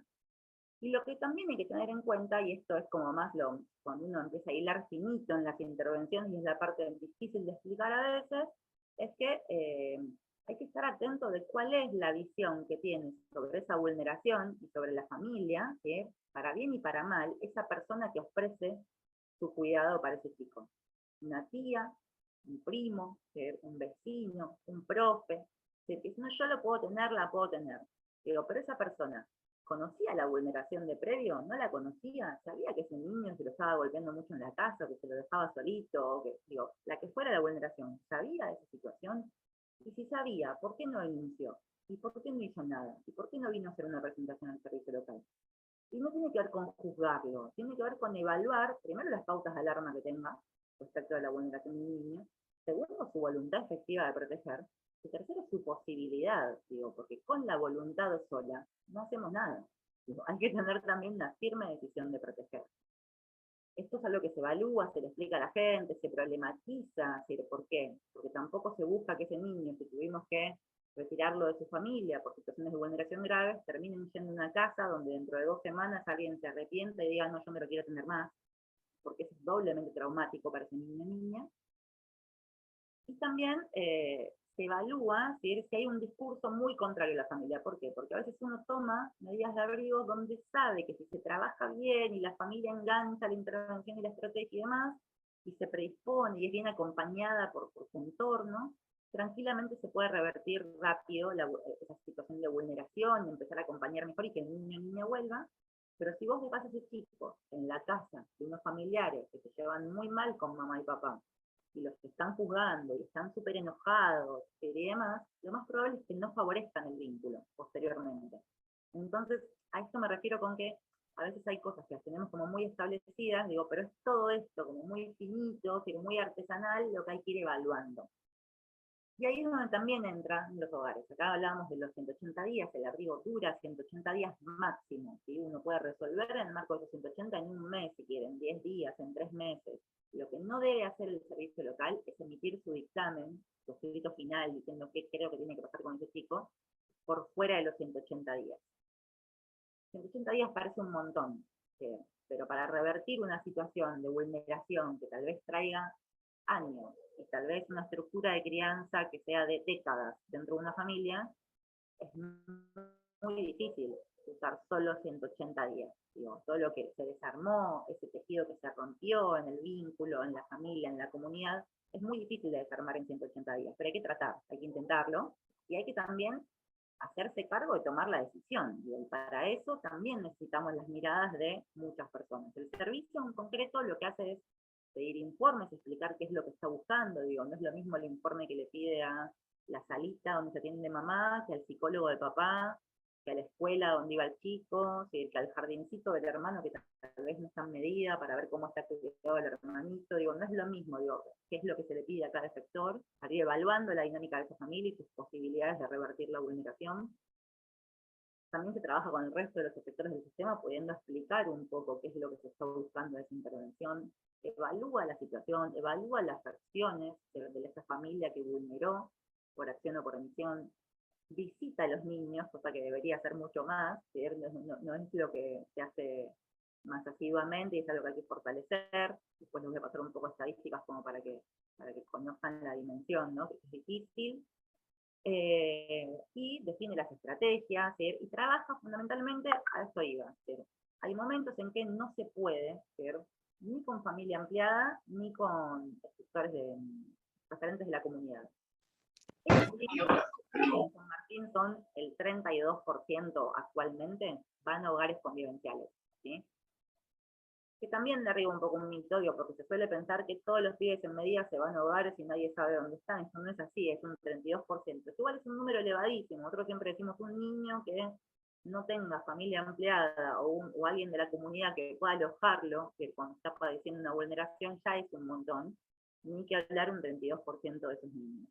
S4: Y lo que también hay que tener en cuenta, y esto es como más cuando uno empieza a hilar finito en las intervenciones, y es la parte difícil de explicar a veces, es que hay que estar atento de cuál es la visión que tiene sobre esa vulneración y sobre la familia, que para bien y para mal, esa persona que ofrece su cuidado para ese chico. Una tía, un primo, un vecino, un profe, que si no, yo lo puedo tener, la puedo tener. Digo, pero esa persona, ¿conocía la vulneración de previo? ¿No la conocía? ¿Sabía que ese niño se lo estaba golpeando mucho en la casa, que se lo dejaba solito? O que, digo, la que fuera la vulneración, ¿sabía esa situación? Y si sabía, ¿por qué no denunció? ¿Y por qué no hizo nada? ¿Y por qué no vino a hacer una presentación al servicio local? Y no tiene que ver con juzgarlo, tiene que ver con evaluar, primero, las pautas de alarma que tenga respecto a la vulneración de un niño, segundo, su voluntad efectiva de proteger, y tercero, su posibilidad, digo, porque con la voluntad sola no hacemos nada. Digo, hay que tener también una firme decisión de proteger. Esto es algo que se evalúa, se le explica a la gente, se problematiza, ¿por qué? Porque tampoco se busca que ese niño, si tuvimos que retirarlo de su familia por situaciones de vulneración graves, terminen yendo a una casa donde dentro de 2 semanas alguien se arrepiente y diga, no, yo no lo quiero tener más, porque eso es doblemente traumático para ese niño o niña. Y también se evalúa si hay un discurso muy contrario a la familia. ¿Por qué? Porque a veces uno toma medidas de abrigo donde sabe que si se trabaja bien y la familia engancha la intervención y la estrategia y demás, y se predispone y es bien acompañada por su entorno, tranquilamente se puede revertir rápido esa situación de vulneración y empezar a acompañar mejor y que el niño o niña vuelva. Pero si vos dejás a ese chico en la casa de unos familiares que se llevan muy mal con mamá y papá, y los que están juzgando y están súper enojados y demás, lo más probable es que no favorezcan el vínculo posteriormente. Entonces, a esto me refiero con que a veces hay cosas que las tenemos como muy establecidas, digo, pero es todo esto como muy finito, muy artesanal, lo que hay que ir evaluando. Y ahí es donde también entran los hogares. Acá hablábamos de los 180 días, el abrigo dura 180 días máximo, ¿sí? Uno puede resolver en el marco de esos 180 en 1 mes, si quieren, 10 días, en 3 meses. Lo que no debe hacer el servicio local es emitir su dictamen, su escrito final, diciendo qué creo que tiene que pasar con ese chico, por fuera de los 180 días. 180 días parece un montón, pero para revertir una situación de vulneración que tal vez traiga años, y tal vez una estructura de crianza que sea de décadas dentro de una familia, es muy difícil usar solo 180 días. Digo, todo lo que se desarmó, ese tejido que se rompió en el vínculo, en la familia, en la comunidad, es muy difícil de desarmar en 180 días, pero hay que tratar, hay que intentarlo, y hay que también hacerse cargo de tomar la decisión. Y para eso también necesitamos las miradas de muchas personas. El servicio en concreto lo que hace es pedir informes, explicar qué es lo que está buscando. Digo, no es lo mismo el informe que le pide a la salita donde se atiende mamá, que al psicólogo de papá, que a la escuela donde iba el chico, que al jardincito del hermano que tal vez no está en medida para ver cómo está cuidado el hermanito. Digo, no es lo mismo, digo, qué es lo que se le pide a cada sector, para ir evaluando la dinámica de esa familia y sus posibilidades de revertir la vulneración. También se trabaja con el resto de los sectores del sistema, pudiendo explicar un poco qué es lo que se está buscando de esa intervención, evalúa la situación, evalúa las acciones de esa familia que vulneró por acción o por omisión, visita a los niños, cosa que debería hacer mucho más, no es lo que se hace más asiduamente y es algo que hay que fortalecer. Después les voy a pasar un poco estadísticas como para que para que conozcan la dimensión, ¿no? Que es difícil. Y define las estrategias, ¿sí? Y trabaja fundamentalmente, a esto iba, ¿sí? Hay momentos en que no se puede, ¿sí? Ni con familia ampliada, ni con referentes de la comunidad. En San Martín son el 32% actualmente, van a hogares convivenciales, ¿sí? Que también derriba un poco un mito, porque se suele pensar que todos los pibes en medida se van a hogares y nadie sabe dónde están. Eso no es así, es un 32%. Igual es un número elevadísimo. Nosotros siempre decimos un niño que no tenga familia ampliada o alguien de la comunidad que pueda alojarlo, que cuando está padeciendo una vulneración ya es un montón, ni que hablar un 32% de esos niños.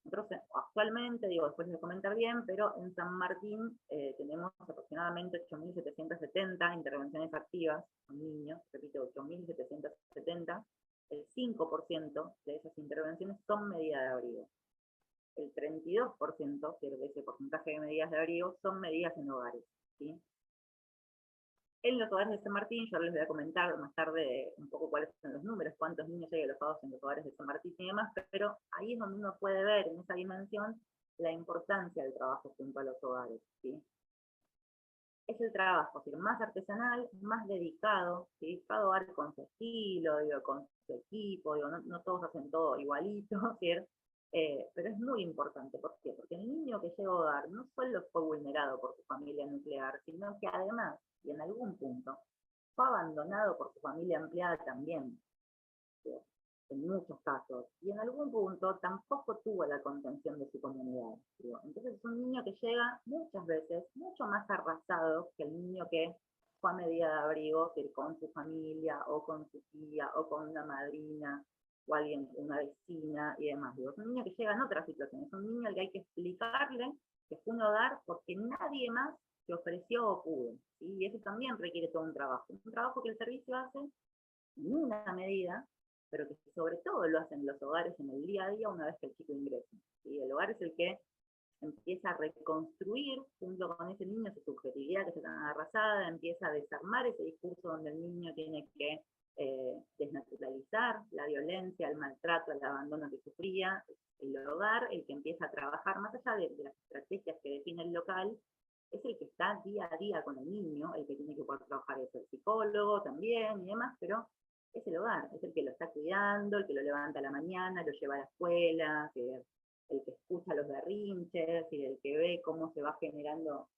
S4: Nosotros actualmente, después de comentar bien, pero en San Martín tenemos aproximadamente 8.770 intervenciones activas con niños, repito, 8.770, el 5% de esas intervenciones son medidas de abrigo. El 32%, que de ese porcentaje de medidas de abrigo, son medidas en hogares, ¿sí? En los hogares de San Martín, yo les voy a comentar más tarde un poco cuáles son los números, cuántos niños hay alojados en los hogares de San Martín y demás, pero ahí es donde uno puede ver en esa dimensión la importancia del trabajo junto a los hogares, ¿sí? Es el trabajo, ¿sí?, más artesanal, más dedicado, ¿sí? Cada hogar con su estilo, con su equipo, no todos hacen todo igualito, ¿cierto? Pero es muy importante. ¿Por qué? Porque el niño que llega a hogar no solo fue vulnerado por su familia nuclear, sino que además, y en algún punto, fue abandonado por su familia ampliada también, ¿sí?, en muchos casos, y en algún punto tampoco tuvo la contención de su comunidad, ¿sí? Entonces es un niño que llega muchas veces mucho más arrasado que el niño que fue a medida de abrigo, ¿sí?, con su familia, o con su tía, o con una madrina, o alguien, una vecina y demás. Es un niño que llega en otras situaciones, es un niño al que hay que explicarle que fue un hogar porque nadie más se ofreció o pudo, ¿sí? Y eso también requiere todo un trabajo que el servicio hace en una medida, pero que sobre todo lo hacen los hogares en el día a día una vez que el chico ingresa, ¿sí? El hogar es el que empieza a reconstruir junto con ese niño su subjetividad que está tan arrasada, empieza a desarmar ese discurso donde el niño tiene que desnaturalizar la violencia, el maltrato, el abandono que sufría. El hogar, el que empieza a trabajar más allá de las estrategias que define el local, es el que está día a día con el niño, el que tiene que poder trabajar es el psicólogo también y demás, pero es el hogar, es el que lo está cuidando, el que lo levanta a la mañana, lo lleva a la escuela, el que escucha los berrinches y el que ve cómo se va generando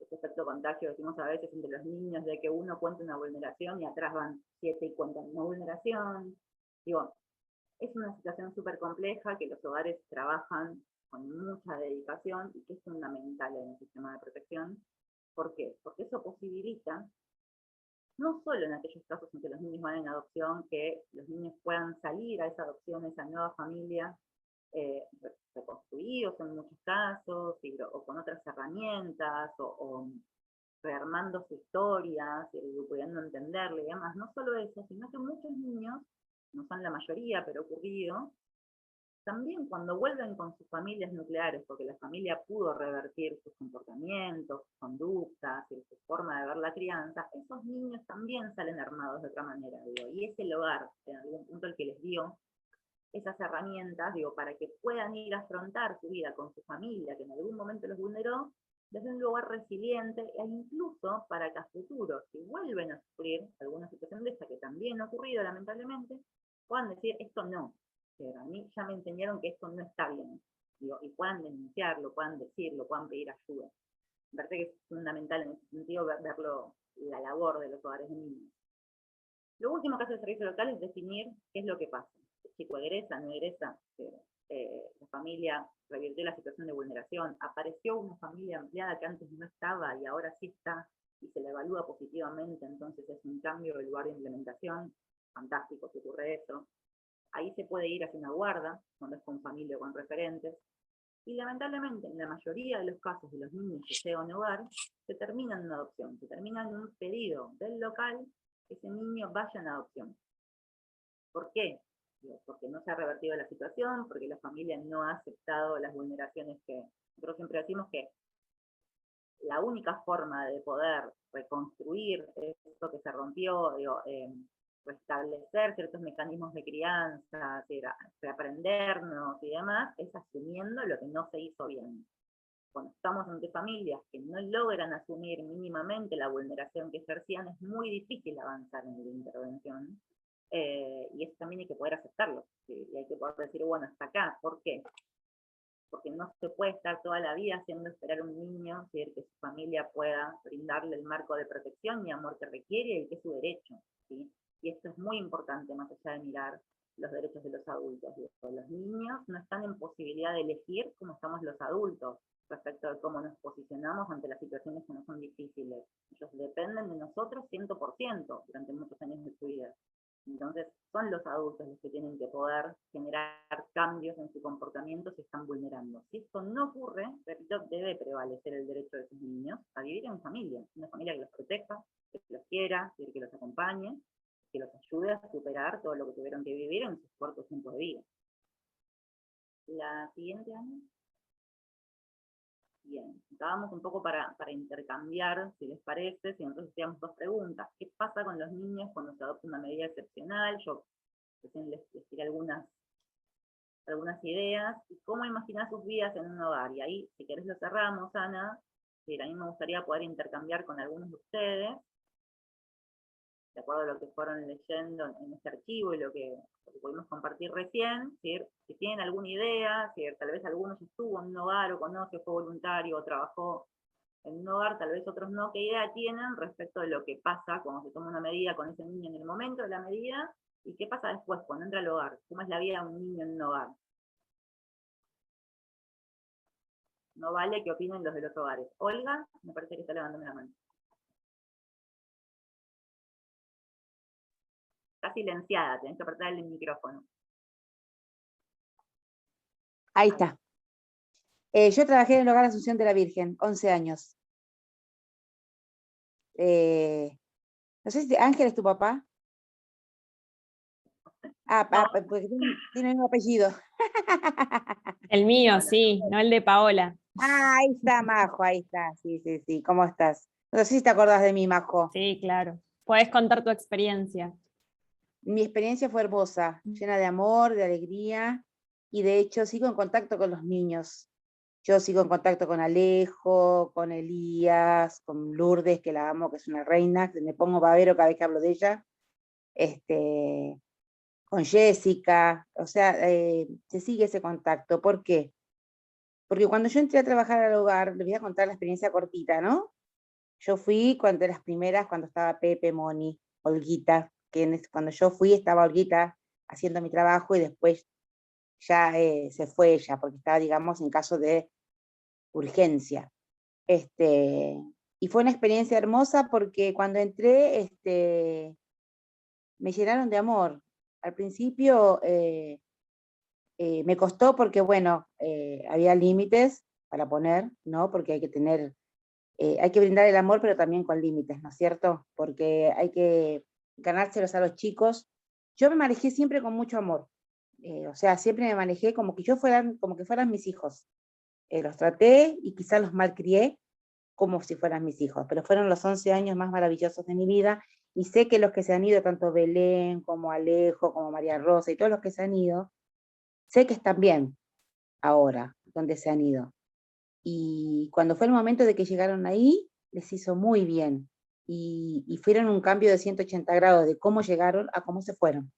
S4: ese efecto contagio, decimos a veces entre los niños, de que uno cuenta una vulneración y atrás van 7 y cuentan una vulneración. Digo, es una situación súper compleja que los hogares trabajan con mucha dedicación y que es fundamental en el sistema de protección. ¿Por qué? Porque eso posibilita, no solo en aquellos casos en que los niños van en adopción, que los niños puedan salir a esa adopción, a esa nueva familia, reconstruidos en muchos casos, o con otras herramientas, o rearmando su historia, pudiendo entenderle y demás. No solo eso, sino que muchos niños, no son la mayoría, pero ocurrido, también cuando vuelven con sus familias nucleares, porque la familia pudo revertir sus comportamientos, sus conductas, su forma de ver la crianza, esos niños también salen armados de otra manera, y es el hogar, en algún punto, el que les dio esas herramientas, para que puedan ir a afrontar su vida con su familia, que en algún momento los vulneró, desde un lugar resiliente, e incluso para que a futuro, si vuelven a sufrir alguna situación de esta, que también ha ocurrido lamentablemente, puedan decir, esto no, pero a mí ya me enseñaron que esto no está bien, y puedan denunciarlo, puedan decirlo, puedan pedir ayuda. Me parece que es fundamental en ese sentido verlo, la labor de los hogares de niños. Lo último que hace el servicio local es definir qué es lo que pasa. El chico egresa, no egresa, la familia revirtió la situación de vulneración, apareció una familia ampliada que antes no estaba y ahora sí está, y se la evalúa positivamente, entonces es un cambio del lugar de implementación, fantástico si ocurre eso. Ahí se puede ir hacia una guarda, cuando es con familia o con referentes, y lamentablemente en la mayoría de los casos de los niños que llegan a un hogar, se termina en una adopción, se termina en un pedido del local que ese niño vaya en adopción. ¿Por qué? Porque no se ha revertido la situación, porque la familia no ha aceptado las vulneraciones que nosotros siempre decimos que la única forma de poder reconstruir esto que se rompió, restablecer ciertos mecanismos de crianza, reaprendernos y demás, es asumiendo lo que no se hizo bien. Cuando estamos ante familias que no logran asumir mínimamente la vulneración que ejercían, es muy difícil avanzar en la intervención. Y eso también hay que poder aceptarlo. Y hay que poder decir, bueno, hasta acá, ¿por qué? Porque no se puede estar toda la vida haciendo esperar a un niño, que su familia pueda brindarle el marco de protección y amor que requiere y que es su derecho, ¿sí? Y esto es muy importante, más allá de mirar los derechos de los adultos. Los niños no están en posibilidad de elegir como estamos los adultos respecto de cómo nos posicionamos ante las situaciones que no son difíciles. Ellos dependen de nosotros 100% durante muchos años de su vida. Entonces, son los adultos los que tienen que poder generar cambios en su comportamiento si están vulnerando. Si esto no ocurre, repito, debe prevalecer el derecho de sus niños a vivir en familia, una familia que los proteja, que los quiera, que los acompañe, que los ayude a superar todo lo que tuvieron que vivir en sus cortos tiempos de vida. La siguiente, Ana. Bien, estábamos un poco para intercambiar, si les parece, si nosotros hacíamos dos preguntas. ¿Qué pasa con los niños cuando se adopta una medida excepcional? Yo recién les tiré algunas ideas. ¿Y cómo imaginar sus vidas en un hogar? Y ahí, si querés, lo cerramos, Ana. Sí, a mí me gustaría poder intercambiar con algunos de ustedes, de acuerdo a lo que fueron leyendo en este archivo y lo que pudimos compartir recién, ¿sí? Si tienen alguna idea, si tal vez algunos estuvo en un hogar o conoce, fue voluntario o trabajó en un hogar, tal vez otros no, ¿qué idea tienen respecto de lo que pasa cuando se toma una medida con ese niño en el momento de la medida? ¿Y qué pasa después, cuando entra al hogar? ¿Cómo es la vida de un niño en un hogar? No vale que opinen los de los hogares. Olga, me parece que está levantando la mano. Está silenciada, tenés que apretar el micrófono.
S7: Ahí está. Yo trabajé en el Hogar Asunción de la Virgen, 11 años. No sé si Ángel es tu papá. Porque tiene el mismo apellido.
S2: El mío, sí, no el de Paola.
S7: Ahí está, Majo, ahí está. Sí, sí, sí. ¿Cómo estás? No sé si te acordás de mí, Majo.
S2: Sí, claro. Puedes contar tu experiencia.
S7: Mi experiencia fue hermosa, llena de amor, de alegría, y de hecho sigo en contacto con los niños. Yo sigo en contacto con Alejo, con Elías, con Lourdes, que la amo, que es una reina, que me pongo babero cada vez que hablo de ella, con Jessica, o sea, se sigue ese contacto. ¿Por qué? Porque cuando yo entré a trabajar al hogar, les voy a contar la experiencia cortita, ¿no? Yo fui de las primeras, cuando estaba Pepe, Moni, Olguita, cuando yo fui estaba Olguita haciendo mi trabajo y después ya se fue ella, porque estaba, digamos, en caso de urgencia. Y fue una experiencia hermosa porque cuando entré, me llenaron de amor. Al principio me costó porque, bueno, había límites para poner, ¿no? Porque hay que brindar el amor, pero también con límites, ¿no es cierto? Porque hay que ganárselos a los chicos. Yo me manejé siempre con mucho amor. O sea, siempre me manejé como que fueran mis hijos. Los traté y quizás los malcrié como si fueran mis hijos, pero fueron los 11 años más maravillosos de mi vida, y sé que los que se han ido, tanto Belén, como Alejo, como María Rosa, y todos los que se han ido, sé que están bien ahora, donde se han ido. Y cuando fue el momento de que llegaron ahí, les hizo muy bien, y fueron un cambio de 180 grados de cómo llegaron a cómo se fueron.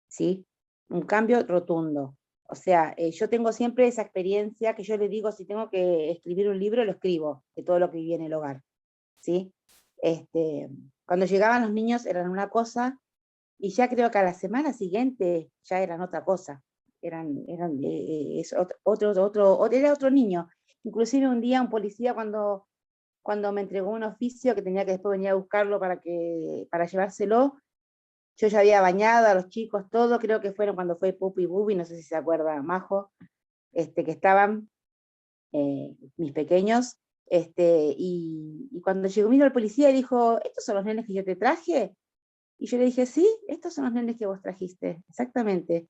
S7: ¿Sí? Un cambio rotundo. O sea, yo tengo siempre esa experiencia que yo le digo, si tengo que escribir un libro, lo escribo, de todo lo que viví en el hogar, ¿sí? Cuando llegaban los niños eran una cosa, y ya creo que a la semana siguiente ya eran otra cosa. Era otro niño. Inclusive un día un policía cuando me entregó un oficio que tenía que después venir a buscarlo para llevárselo, yo ya había bañado a los chicos, todo, creo que fueron cuando fue Pupi y Bubi, no sé si se acuerda Majo, que estaban mis pequeños, y cuando vino el policía y dijo, ¿estos son los nenes que yo te traje? Y yo le dije, sí, estos son los nenes que vos trajiste, exactamente.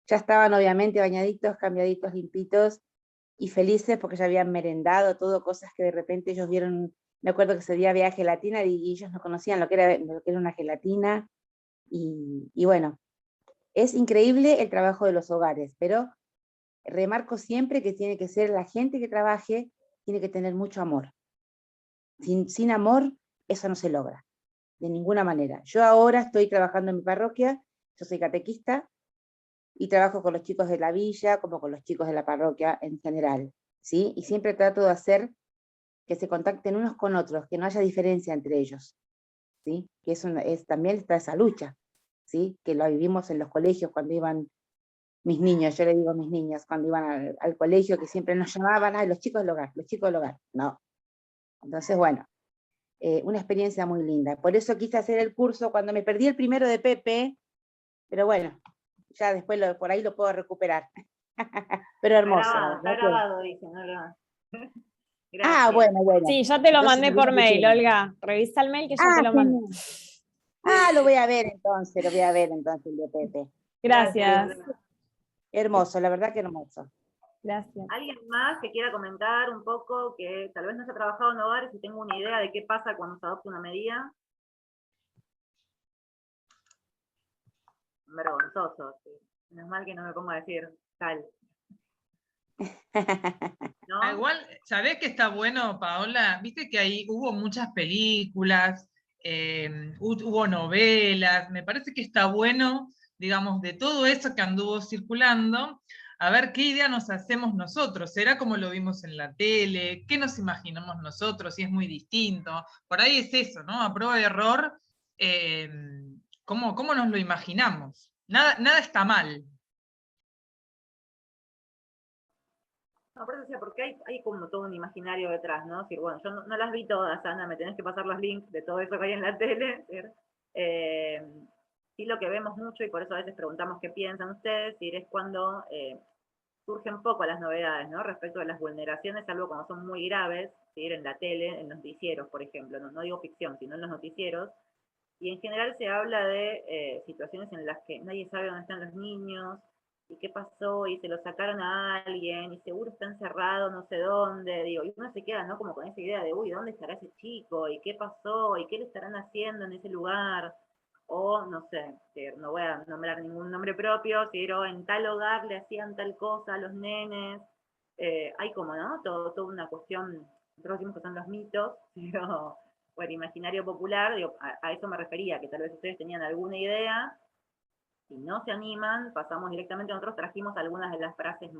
S7: Ya estaban obviamente bañaditos, cambiaditos, limpitos, y felices porque ya habían merendado, todo, cosas que de repente ellos vieron Me acuerdo que ese día había gelatina y ellos no conocían lo que era una gelatina. Y bueno, es increíble el trabajo de los hogares, pero remarco siempre que tiene que ser la gente que trabaje, tiene que tener mucho amor. Sin amor, eso no se logra, de ninguna manera. Yo ahora estoy trabajando en mi parroquia, yo soy catequista, y trabajo con los chicos de la villa, como con los chicos de la parroquia en general, ¿sí? Y siempre trato de hacer que se contacten unos con otros, que no haya diferencia entre ellos, ¿sí? Que también está esa lucha, ¿sí? Que lo vivimos en los colegios cuando iban mis niños, yo le digo a mis niñas, cuando iban al colegio, que siempre nos llamaban, ay, los chicos del hogar, los chicos del hogar. No. Entonces, bueno, una experiencia muy linda. Por eso quise hacer el curso cuando me perdí el primero de Pepe, pero bueno, ya después por ahí lo puedo recuperar. Pero hermoso.
S4: Está grabado, dice, no grabado.
S7: Ah, bueno.
S2: Sí, ya te lo
S7: Entonces,
S2: mandé por mail,
S7: bien.
S2: Olga. Revisa el mail que ya te lo mandé.
S7: Lo voy a ver entonces, el de Pepe.
S2: Gracias.
S7: Hermoso, la verdad que hermoso.
S2: Gracias.
S4: ¿Alguien más que quiera comentar un poco, que tal vez no haya trabajado en hogares y tenga una idea de qué pasa cuando se adopta una medida? Vergonzoso, sí. No es mal que no me ponga a decir tal. ¿No?
S3: Igual, ¿sabés que está bueno, Paola? Viste que ahí hubo muchas películas, hubo novelas, me parece que está bueno, digamos, de todo eso que anduvo circulando, a ver qué idea nos hacemos nosotros. ¿Será como lo vimos en la tele? ¿Qué nos imaginamos nosotros? Si es muy distinto. Por ahí es eso, ¿no? A prueba de error, ¿cómo nos lo imaginamos? Nada está mal.
S4: No, por eso decía, porque hay como todo un imaginario detrás, ¿no? Es decir, bueno, yo no las vi todas, Ana, me tenés que pasar los links de todo eso que hay en la tele. Sí, lo que vemos mucho, y por eso a veces preguntamos qué piensan ustedes, es cuando surgen poco las novedades, ¿no? Respecto a las vulneraciones, salvo cuando son muy graves, en la tele, en los noticieros, por ejemplo, no digo ficción, sino en los noticieros, y en general se habla de situaciones en las que nadie sabe dónde están los niños, y qué pasó, y se lo sacaron a alguien, y seguro está encerrado no sé dónde, digo, y uno se queda, ¿no? Como con esa idea de, uy, ¿dónde estará ese chico? ¿Y qué pasó? ¿Y qué le estarán haciendo en ese lugar? O, no sé, no voy a nombrar ningún nombre propio, pero en tal hogar le hacían tal cosa a los nenes. Hay como, ¿no? Toda una cuestión, nosotros decimos que son los mitos, pero por el imaginario popular, digo, a eso me refería, que tal vez ustedes tenían alguna idea. Si no se animan, pasamos directamente, nosotros trajimos algunas de las frases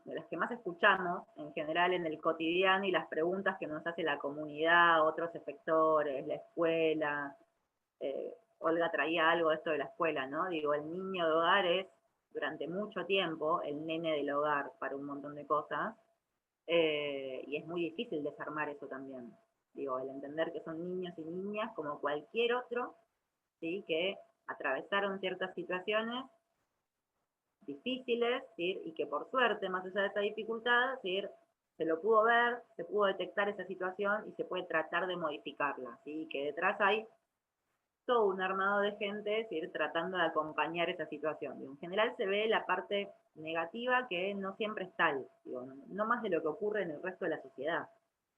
S4: de las que más escuchamos en general en el cotidiano, y las preguntas que nos hace la comunidad, otros efectores, la escuela. Olga traía algo de esto de la escuela, ¿no? Digo, el niño de hogar es durante mucho tiempo el nene del hogar para un montón de cosas, y es muy difícil desarmar eso también. Digo, el entender que son niños y niñas como cualquier otro, ¿sí? Que atravesaron ciertas situaciones difíciles, ¿sí? Y que por suerte, más allá de esa dificultad, ¿sí? Se lo pudo ver, se pudo detectar esa situación y se puede tratar de modificarla, ¿sí? Que detrás hay todo un armado de gente, ¿sí? Tratando de acompañar esa situación. Digo, en general se ve la parte negativa, que no siempre es tal, digo, no más de lo que ocurre en el resto de la sociedad,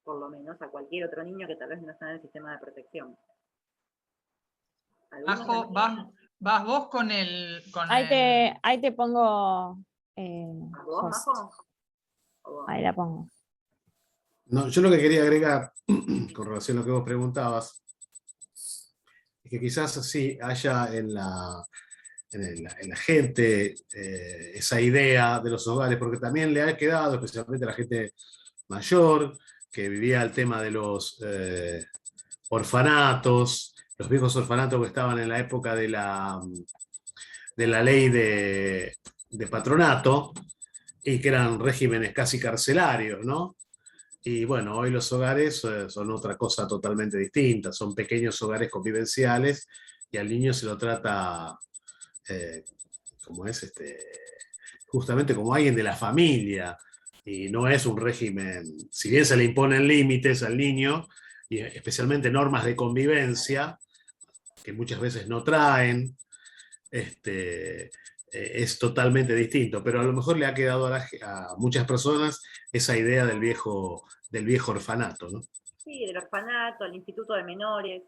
S4: por lo menos a cualquier otro niño que tal vez no está en el sistema de protección.
S3: Majo, vas vos con el...
S2: Ahí te pongo...
S4: ¿Vos, Majo?
S2: Ahí la pongo.
S5: No, yo lo que quería agregar, con relación a lo que vos preguntabas, es que quizás sí haya en la gente esa idea de los hogares, porque también le ha quedado, especialmente a la gente mayor, que vivía el tema de los orfanatos, los viejos orfanatos que estaban en la época de la ley de patronato, y que eran regímenes casi carcelarios, ¿no? Y bueno, hoy los hogares son otra cosa totalmente distinta, son pequeños hogares convivenciales, y al niño se lo trata como es justamente como alguien de la familia, y no es un régimen, si bien se le imponen límites al niño, y especialmente normas de convivencia, que muchas veces no traen, es totalmente distinto, pero a lo mejor le ha quedado a muchas personas esa idea del viejo orfanato, ¿no?
S4: Sí, del orfanato, el instituto de menores,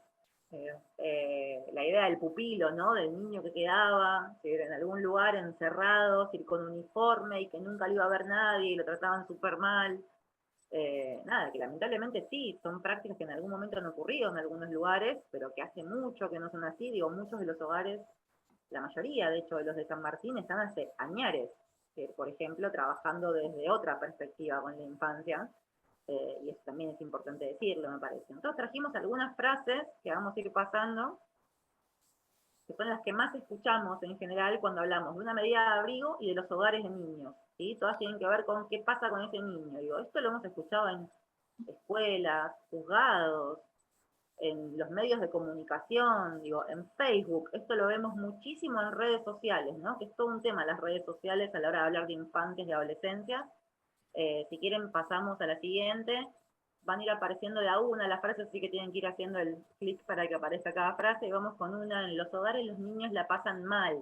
S4: la idea del pupilo, ¿no? Del niño que quedaba en algún lugar encerrado, con uniforme y que nunca lo iba a ver nadie y lo trataban súper mal. Nada, que lamentablemente sí, son prácticas que en algún momento han ocurrido en algunos lugares, pero que hace mucho que no son así. Digo, muchos de los hogares, la mayoría de hecho de los de San Martín, están hace añares, por ejemplo, trabajando desde otra perspectiva con la infancia, y eso también es importante decirlo, me parece. Entonces trajimos algunas frases que vamos a ir pasando, que son las que más escuchamos en general cuando hablamos de una medida de abrigo y de los hogares de niños, ¿sí? Todas tienen que ver con qué pasa con ese niño. Digo, esto lo hemos escuchado en escuelas, juzgados, en los medios de comunicación, digo, en Facebook. Esto lo vemos muchísimo en redes sociales, ¿no? Que es todo un tema las redes sociales a la hora de hablar de infantes y adolescencias. Si quieren pasamos a la siguiente. Van a ir apareciendo de a una las frases, así que tienen que ir haciendo el clic para que aparezca cada frase. Y vamos con una: en los hogares los niños la pasan mal.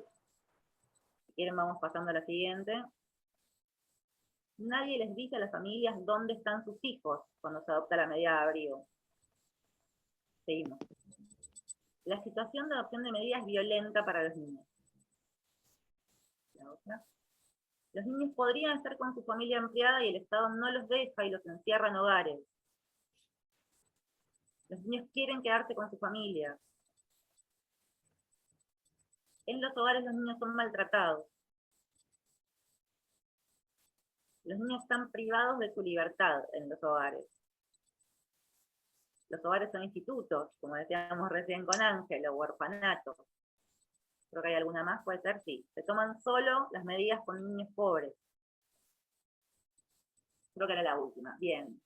S4: Si quieren vamos pasando a la siguiente. Nadie les dice a las familias dónde están sus hijos cuando se adopta la medida de abrigo. Seguimos. La situación de adopción de medidas es violenta para los niños. La otra. Los niños podrían estar con su familia ampliada y el Estado no los deja y los encierra en hogares. Los niños quieren quedarse con su familia. En los hogares los niños son maltratados. Los niños están privados de su libertad en los hogares. Los hogares son institutos, como decíamos recién con Ángel, o orfanatos. Creo que hay alguna más, puede ser, sí. Se toman solo las medidas con niños pobres. Creo que era la última. Bien.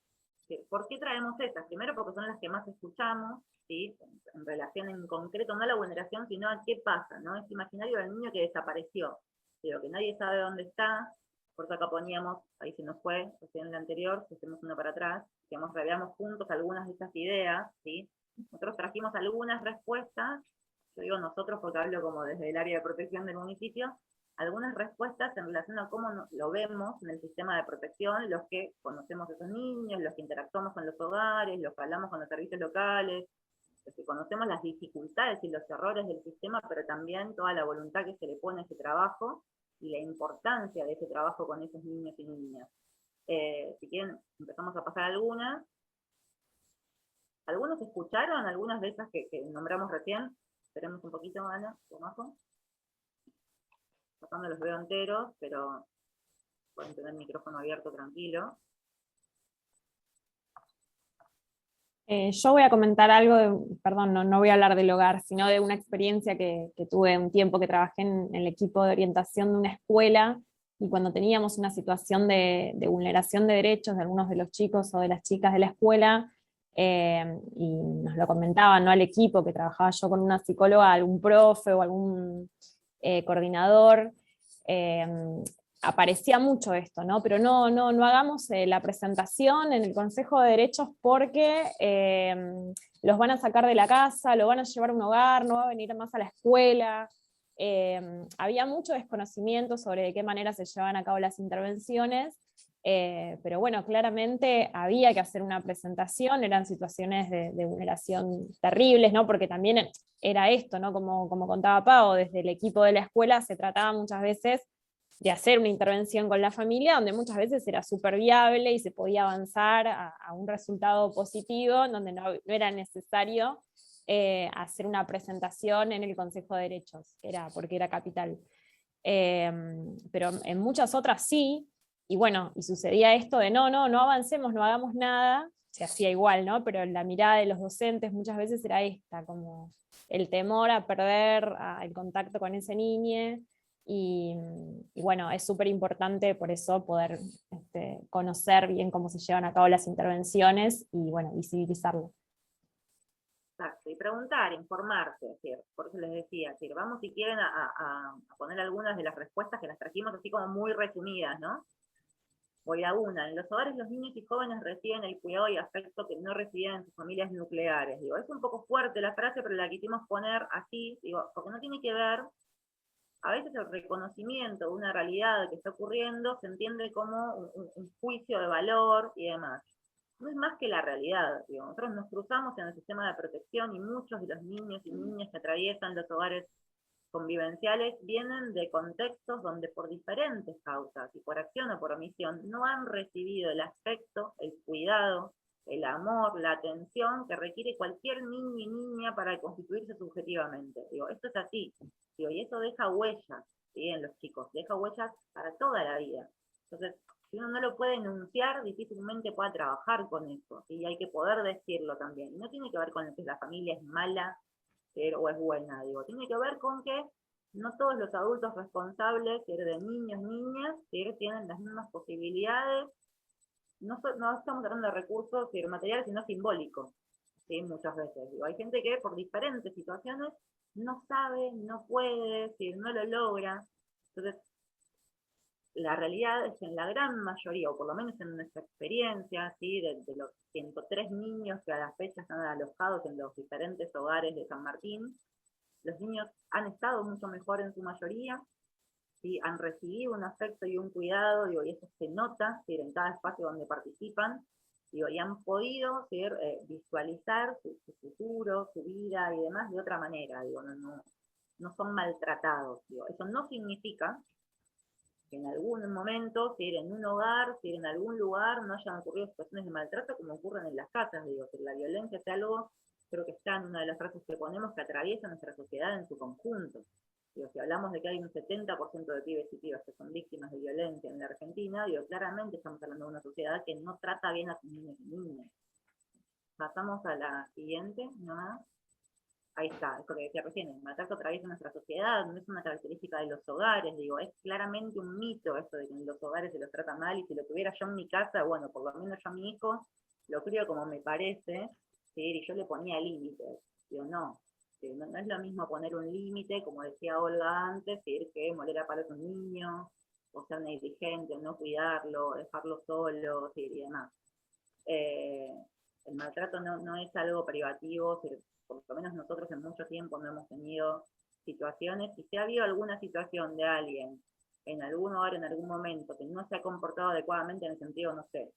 S4: ¿Por qué traemos estas? Primero porque son las que más escuchamos, ¿sí? En relación en concreto, no a la vulneración, sino a qué pasa, ¿no? Este imaginario del niño que desapareció, pero que nadie sabe dónde está. Por eso acá poníamos, ahí se nos fue, en el anterior, si hacemos uno para atrás, digamos, reveamos juntos algunas de estas ideas, ¿sí? Nosotros trajimos algunas respuestas, yo digo nosotros porque hablo como desde el área de protección del municipio, algunas respuestas en relación a cómo lo vemos en el sistema de protección, los que conocemos a esos niños, los que interactuamos con los hogares, los que hablamos con los servicios locales, los que conocemos las dificultades y los errores del sistema, pero también toda la voluntad que se le pone a ese trabajo y la importancia de ese trabajo con esos niños y niñas. Si quieren, empezamos a pasar algunas. ¿Algunos escucharon algunas de esas que nombramos recién? Esperemos un poquito, Ana, abajo. No los veo enteros, pero pueden tener el micrófono abierto tranquilo.
S2: Yo voy a comentar algo, perdón, no voy a hablar del hogar, sino de una experiencia que tuve un tiempo que trabajé en el equipo de orientación de una escuela, y cuando teníamos una situación de vulneración de derechos de algunos de los chicos o de las chicas de la escuela, y nos lo comentaban, ¿no?, al equipo, que trabajaba yo con una psicóloga, algún profe o algún coordinador, aparecía mucho esto, ¿no? Pero no hagamos la presentación en el Consejo de Derechos porque los van a sacar de la casa, lo van a llevar a un hogar, no va a venir más a la escuela. Había mucho desconocimiento sobre de qué manera se llevaban a cabo las intervenciones, pero bueno, claramente había que hacer una presentación, eran situaciones de vulneración terribles, ¿no? Porque también era esto, ¿no? Como contaba Pau, desde el equipo de la escuela se trataba muchas veces de hacer una intervención con la familia, donde muchas veces era súper viable y se podía avanzar a un resultado positivo, donde no era necesario hacer una presentación en el Consejo de Derechos, porque era capital. Pero en muchas otras sí, y bueno, y sucedía esto de no avancemos, no hagamos nada, se hacía igual, ¿no? Pero la mirada de los docentes muchas veces era esta, como el temor a perder el contacto con ese niño. Y bueno, es súper importante por eso poder conocer bien cómo se llevan a cabo las intervenciones y bueno, visibilizarlo.
S4: Exacto, y preguntar, informarse, es decir, por eso les decía, es decir, vamos si quieren a poner algunas de las respuestas que las trajimos así como muy resumidas, ¿no? Voy a una. En los hogares los niños y jóvenes reciben el cuidado y afecto que no recibían en sus familias nucleares. Digo, es un poco fuerte la frase, pero la quisimos poner así, digo, porque no tiene que ver a veces el reconocimiento de una realidad que está ocurriendo se entiende como un juicio de valor y demás. No es más que la realidad. Digo. Nosotros nos cruzamos en el sistema de protección y muchos de los niños y niñas que atraviesan los hogares convivenciales vienen de contextos donde por diferentes causas y por acción o por omisión no han recibido el afecto, el cuidado, el amor, la atención que requiere cualquier niño y niña para constituirse subjetivamente. Digo, esto es así. Digo, y eso deja huellas, ¿sí? En los chicos, deja huellas para toda la vida. Entonces, si uno no lo puede enunciar, difícilmente pueda trabajar con eso, y hay que poder decirlo también. No tiene que ver con que la familia es mala o es buena, digo, tiene que ver con que no todos los adultos responsables de niños, niñas, tienen las mismas posibilidades. No estamos hablando de recursos materiales, sino simbólicos, ¿sí? Muchas veces. Digo, hay gente que por diferentes situaciones no sabe, no puede, ¿sí? No lo logra. Entonces, la realidad es que en la gran mayoría, o por lo menos en nuestra experiencia, ¿sí? de los 103 niños que a la fecha están alojados en los diferentes hogares de San Martín, los niños han estado mucho mejor en su mayoría, ¿sí? Han recibido un afecto y un cuidado, digo, y eso se nota, ¿sí? En cada espacio donde participan, digo, y han podido, ¿sí? Visualizar su futuro, su vida y demás de otra manera, digo, no son maltratados. Digo. Eso no significa que en algún momento, si en un hogar, si en algún lugar no hayan ocurrido situaciones de maltrato como ocurren en las casas, digo, que la violencia es algo, creo que está en una de las frases que ponemos, que atraviesa nuestra sociedad en su conjunto. Digo, si hablamos de que hay un 70% de pibes y pibas que son víctimas de violencia en la Argentina, digo, claramente estamos hablando de una sociedad que no trata bien a sus niños y niñas. Pasamos a la siguiente, ¿no? Ahí está, es lo que decía recién, el maltrato atraviesa nuestra sociedad, no es una característica de los hogares, digo, es claramente un mito esto de que en los hogares se los trata mal, y si lo tuviera yo en mi casa, bueno, por lo menos yo a mi hijo lo crío como me parece, ¿sí? Y yo le ponía límites, digo, no, ¿sí? No es lo mismo poner un límite, como decía Olga antes, ¿sí? Que moler a palos a un niño, o ser negligente, o no cuidarlo, dejarlo solo, ¿sí? Y demás. El maltrato no es algo privativo, por lo menos nosotros en mucho tiempo no hemos tenido situaciones, y si ha habido alguna situación de alguien en algún hogar, en algún momento, que no se ha comportado adecuadamente en el sentido, no sé,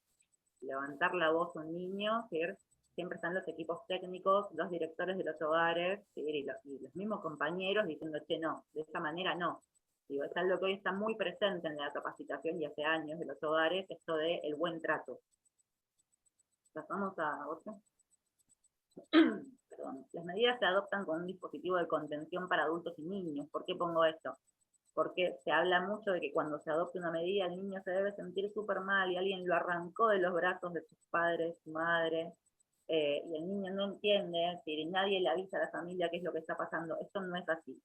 S4: levantar la voz a un niño, siempre están los equipos técnicos, los directores de los hogares, y los mismos compañeros diciendo, che, no, de esa manera no. Digo, es algo que hoy está muy presente en la capacitación y hace años de los hogares, esto de el buen trato. Pasamos a otro. Perdón. Las medidas se adoptan con un dispositivo de contención para adultos y niños. ¿Por qué pongo esto? Porque se habla mucho de que cuando se adopta una medida el niño se debe sentir súper mal y alguien lo arrancó de los brazos de sus padres, su madre, y el niño no entiende, y nadie le avisa a la familia qué es lo que está pasando. Esto no es así.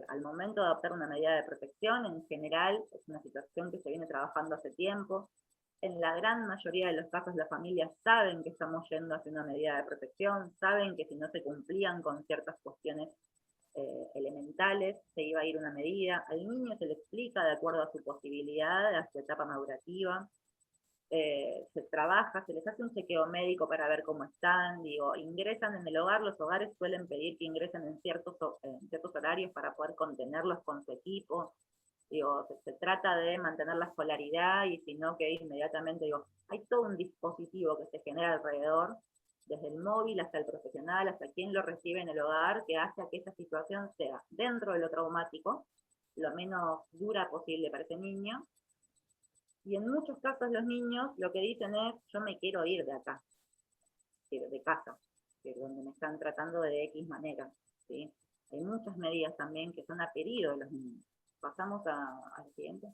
S4: Al momento de adoptar una medida de protección, en general, es una situación que se viene trabajando hace tiempo. En la gran mayoría de los casos las familias saben que estamos yendo hacia una medida de protección, saben que si no se cumplían con ciertas cuestiones elementales, se iba a ir una medida. Al niño se le explica de acuerdo a su posibilidad, a su etapa madurativa. Se trabaja, se les hace un chequeo médico para ver cómo están, digo, ingresan en el hogar, los hogares suelen pedir que ingresen en ciertos horarios para poder contenerlos con su equipo. Digo, se trata de mantener la escolaridad, y si no, que inmediatamente, digo, hay todo un dispositivo que se genera alrededor, desde el móvil hasta el profesional, hasta quien lo recibe en el hogar, que hace que esa situación sea, dentro de lo traumático, lo menos dura posible para ese niño. Y en muchos casos los niños lo que dicen es, yo me quiero ir de acá, de casa, donde me están tratando de X manera, ¿sí? Hay muchas medidas también que son a pedido de los niños. Pasamos al siguiente.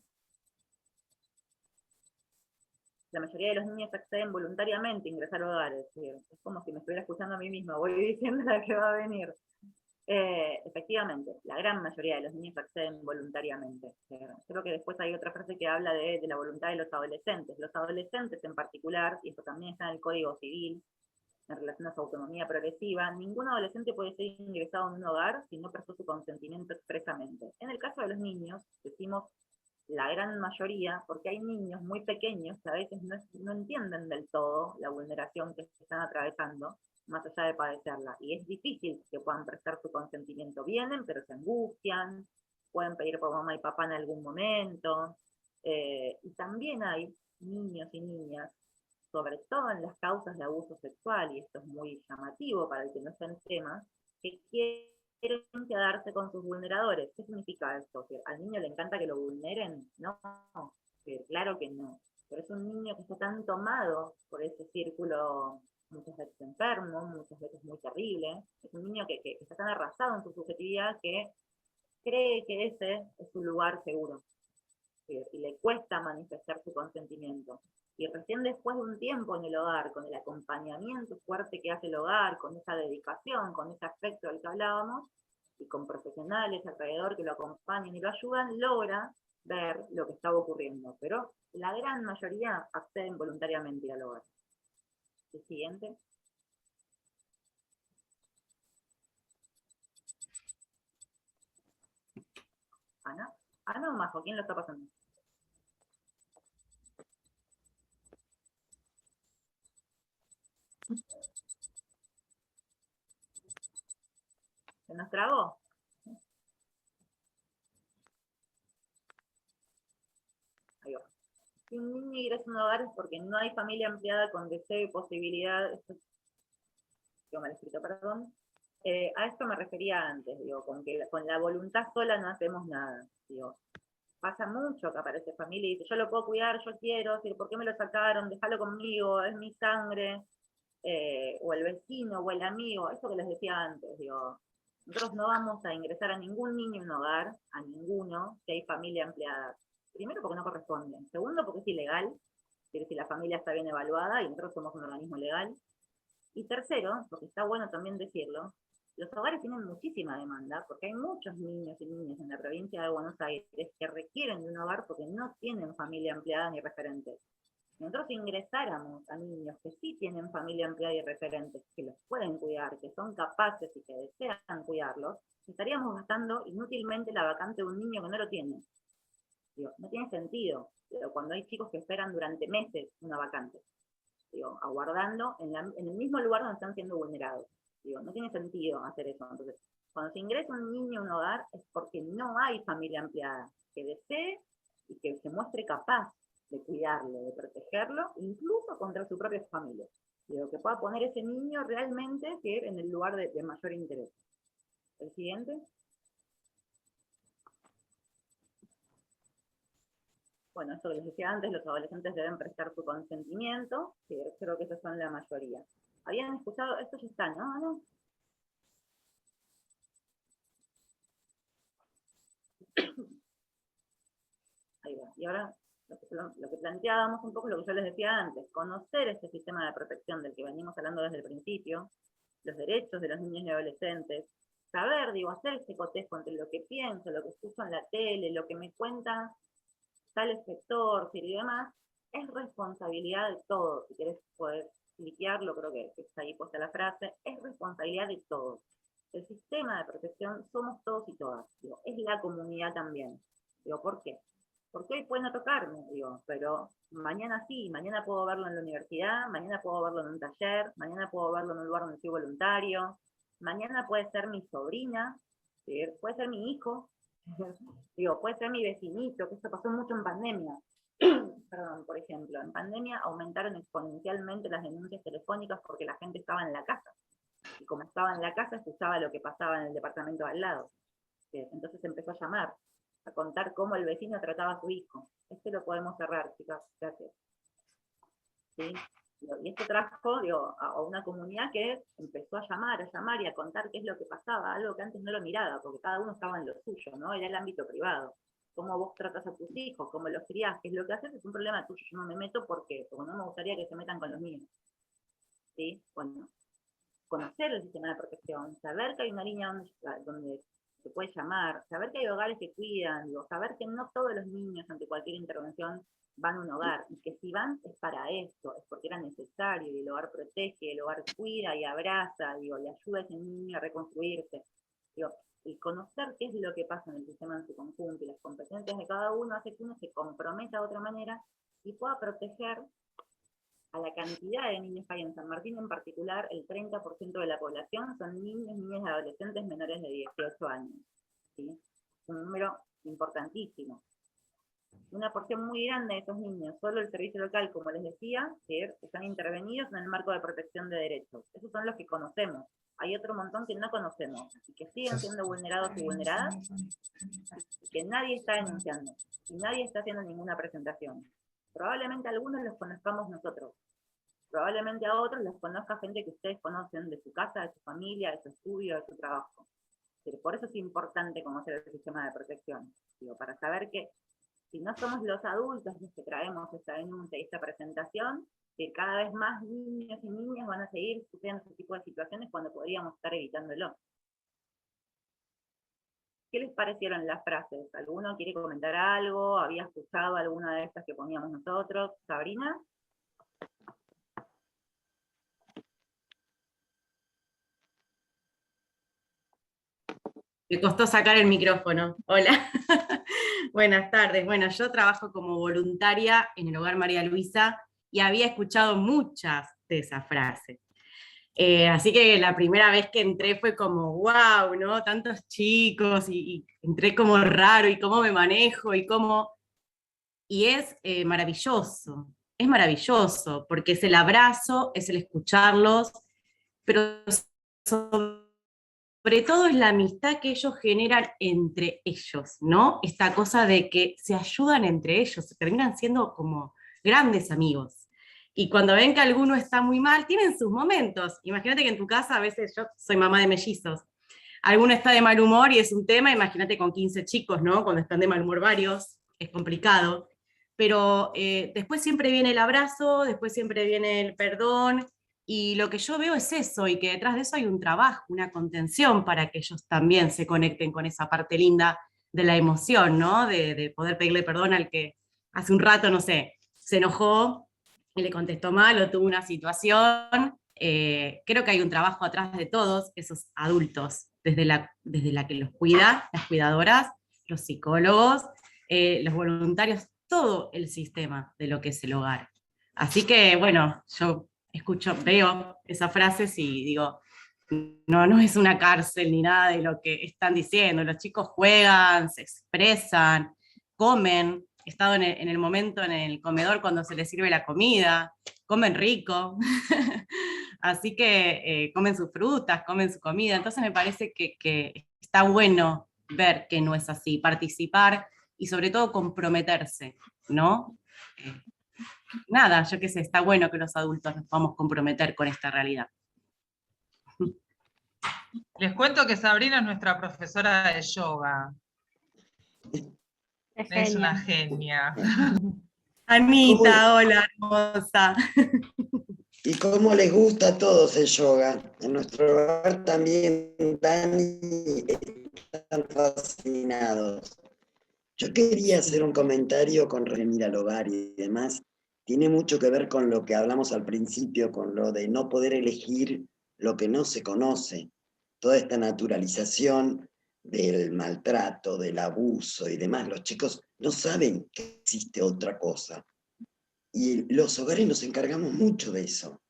S4: La mayoría de los niños acceden voluntariamente a ingresar a hogares. Es como si me estuviera escuchando a mí misma, voy diciendo la que va a venir. Efectivamente, la gran mayoría de los niños acceden voluntariamente. Creo que después hay otra frase que habla de la voluntad de los adolescentes. Los adolescentes en particular, y esto también está en el Código Civil, en relación a su autonomía progresiva, ningún adolescente puede ser ingresado en un hogar si no prestó su consentimiento expresamente. En el caso de los niños, decimos la gran mayoría, porque hay niños muy pequeños que a veces no entienden del todo la vulneración que están atravesando, más allá de padecerla, y es difícil que puedan prestar su consentimiento. Vienen, pero se angustian, pueden pedir por mamá y papá en algún momento. Y también hay niños y niñas, sobre todo en las causas de abuso sexual, y esto es muy llamativo para el que no está en tema, que quieren quedarse con sus vulneradores. ¿Qué significa esto? ¿Que al niño le encanta que lo vulneren? No, que claro que no. Pero es un niño que está tan tomado por ese círculo, muchas veces enfermo, muchas veces muy terrible. Es un niño que está tan arrasado en su subjetividad que cree que ese es su lugar seguro. Y le cuesta manifestar su consentimiento. Y recién después de un tiempo en el hogar, con el acompañamiento fuerte que hace el hogar, con esa dedicación, con ese afecto del que hablábamos, y con profesionales alrededor que lo acompañan y lo ayudan, logra ver lo que estaba ocurriendo. Pero la gran mayoría acceden voluntariamente al hogar. ¿El siguiente? ¿Ana? ¿Ana o Majo? ¿Quién lo está pasando? ¿Se nos trabó? Ahí va. Si un niño ingresa a un hogar es porque no hay familia ampliada con deseo y posibilidad, esto yo mal escrito, perdón, a esto me refería antes, digo, con la voluntad sola no hacemos nada, digo. Pasa mucho que aparece familia y dice, yo lo puedo cuidar, yo quiero, ¿por qué me lo sacaron? Déjalo conmigo, es mi sangre, o el vecino, o el amigo, eso que les decía antes, digo, nosotros no vamos a ingresar a ningún niño en un hogar, a ninguno, si hay familia empleada. Primero porque no corresponde, segundo porque es ilegal, es decir, si la familia está bien evaluada y nosotros somos un organismo legal, y tercero, porque está bueno también decirlo, los hogares tienen muchísima demanda, porque hay muchos niños y niñas en la provincia de Buenos Aires que requieren de un hogar porque no tienen familia empleada ni referentes. Si nosotros ingresáramos a niños que sí tienen familia empleada y referentes, que los pueden cuidar, que son capaces y que desean cuidarlos, estaríamos gastando inútilmente la vacante de un niño que no lo tiene. Digo, no tiene sentido, pero cuando hay chicos que esperan durante meses una vacante, digo, aguardando en el mismo lugar donde están siendo vulnerados. Digo, no tiene sentido hacer eso. Entonces, cuando se ingresa un niño a un hogar es porque no hay familia ampliada que desee y que se muestre capaz de cuidarlo, de protegerlo, incluso contra su propia familia. Digo, que pueda poner ese niño realmente en el lugar de mayor interés. ¿El siguiente? Bueno, esto que les decía antes, los adolescentes deben prestar su consentimiento, que creo que esos son la mayoría. ¿Habían escuchado? Esto ya está, ¿no? ¿No? Ahí va. Y ahora lo que planteábamos un poco es lo que yo les decía antes, conocer este sistema de protección del que venimos hablando desde el principio, los derechos de los niños y adolescentes, saber, digo, hacer este cotejo entre lo que pienso, lo que escucho en la tele, lo que me cuenta tal sector y demás, es responsabilidad de todos. Si querés poder cliquearlo, creo que está ahí puesta la frase, es responsabilidad de todos. El sistema de protección somos todos y todas, digo, es la comunidad también. Digo, ¿por qué? Porque hoy puede no tocarme, digo, pero mañana sí, mañana puedo verlo en la universidad, mañana puedo verlo en un taller, mañana puedo verlo en un lugar donde soy voluntario, mañana puede ser mi sobrina, ¿sí? Puede ser mi hijo, digo, puede ser mi vecinito, que esto pasó mucho en pandemia. Perdón, por ejemplo, en pandemia aumentaron exponencialmente las denuncias telefónicas porque la gente estaba en la casa. Y como estaba en la casa, escuchaba lo que pasaba en el departamento al lado. Entonces empezó a llamar, a contar cómo el vecino trataba a su hijo. Este lo podemos cerrar, chicas, gracias. ¿Sí? Y esto trajo, digo, a una comunidad que empezó a llamar y a contar qué es lo que pasaba, algo que antes no lo miraba, porque cada uno estaba en lo suyo, ¿no? Era el ámbito privado. Cómo vos tratas a tus hijos, cómo los criás, qué es lo que haces, es un problema tuyo. Yo no me meto porque no me gustaría que se metan con los míos. ¿Sí? Bueno, conocer el sistema de protección, saber que hay una línea donde se puede llamar, saber que hay hogares que cuidan, digo, saber que no todos los niños ante cualquier intervención van a un hogar, y que si van es para esto, es porque era necesario, y el hogar protege, el hogar cuida y abraza, digo, y ayuda a ese niño a reconstruirse. Digo, el conocer qué es lo que pasa en el sistema en su conjunto y las competencias de cada uno hace que uno se comprometa de otra manera y pueda proteger a la cantidad de niños que hay en San Martín en particular. El 30% de la población son niños, niñas y adolescentes menores de 18 años. ¿Sí? un número importantísimo. Una porción muy grande de esos niños, solo el servicio local, como les decía, que están intervenidos en el marco de protección de derechos. Esos son los que conocemos. Hay otro montón que no conocemos y que siguen siendo vulnerados y vulneradas y que nadie está denunciando y nadie está haciendo ninguna presentación. Probablemente algunos los conozcamos nosotros, probablemente a otros los conozca gente que ustedes conocen de su casa, de su familia, de su estudio, de su trabajo. Pero por eso es importante conocer el sistema de protección, digo, para saber que si no somos los adultos los que traemos esta denuncia y esta presentación, que cada vez más niños y niñas van a seguir sufriendo este tipo de situaciones cuando podríamos estar evitándolo. ¿Qué les parecieron las frases? ¿Alguno quiere comentar algo? ¿Había escuchado alguna de estas que poníamos nosotros? ¿Sabrina?
S8: Me costó sacar el micrófono. Hola. Buenas tardes. Bueno, yo trabajo como voluntaria en el Hogar María Luisa y había escuchado muchas de esas frases. Así que la primera vez que entré fue como, wow, ¿no? Tantos chicos y entré como raro y cómo me manejo y cómo... Y es maravilloso, porque es el abrazo, es el escucharlos, pero sobre todo es la amistad que ellos generan entre ellos, ¿no? Esta cosa de que se ayudan entre ellos, se terminan siendo como grandes amigos. Y cuando ven que alguno está muy mal, tienen sus momentos. Imagínate que en tu casa, a veces yo soy mamá de mellizos, alguno está de mal humor y es un tema, imagínate con 15 chicos, ¿no? Cuando están de mal humor varios, es complicado. Pero después siempre viene el abrazo, después siempre viene el perdón, y lo que yo veo es eso, y que detrás de eso hay un trabajo, una contención para que ellos también se conecten con esa parte linda de la emoción, ¿no? De poder pedirle perdón al que hace un rato, no sé, se enojó y le contestó mal o tuvo una situación. Creo que hay un trabajo atrás de todos esos adultos, desde la que los cuida, las cuidadoras, los psicólogos, los voluntarios, todo el sistema de lo que es el hogar. Así que, bueno, yo veo esas frases y digo, no es una cárcel ni nada de lo que están diciendo. Los chicos juegan, se expresan, comen. He estado en el momento en el comedor cuando se les sirve la comida, comen rico. Así que comen sus frutas, comen su comida. Entonces me parece que está bueno ver que no es así, participar y sobre todo comprometerse, ¿no? Nada, yo qué sé, está bueno que los adultos nos podamos comprometer con esta realidad.
S3: Les cuento que Sabrina es nuestra profesora de yoga. Es una genia.
S8: Anita, hola, hermosa.
S1: ¿Y cómo les gusta a todos el yoga? En nuestro hogar también, Dani, están fascinados. Yo quería hacer un comentario con remir al hogar y demás. Tiene mucho que ver con lo que hablamos al principio, con lo de no poder elegir lo que no se conoce. Toda esta naturalización del maltrato, del abuso y demás. Los chicos no saben que existe otra cosa. Y los hogares nos encargamos mucho de eso,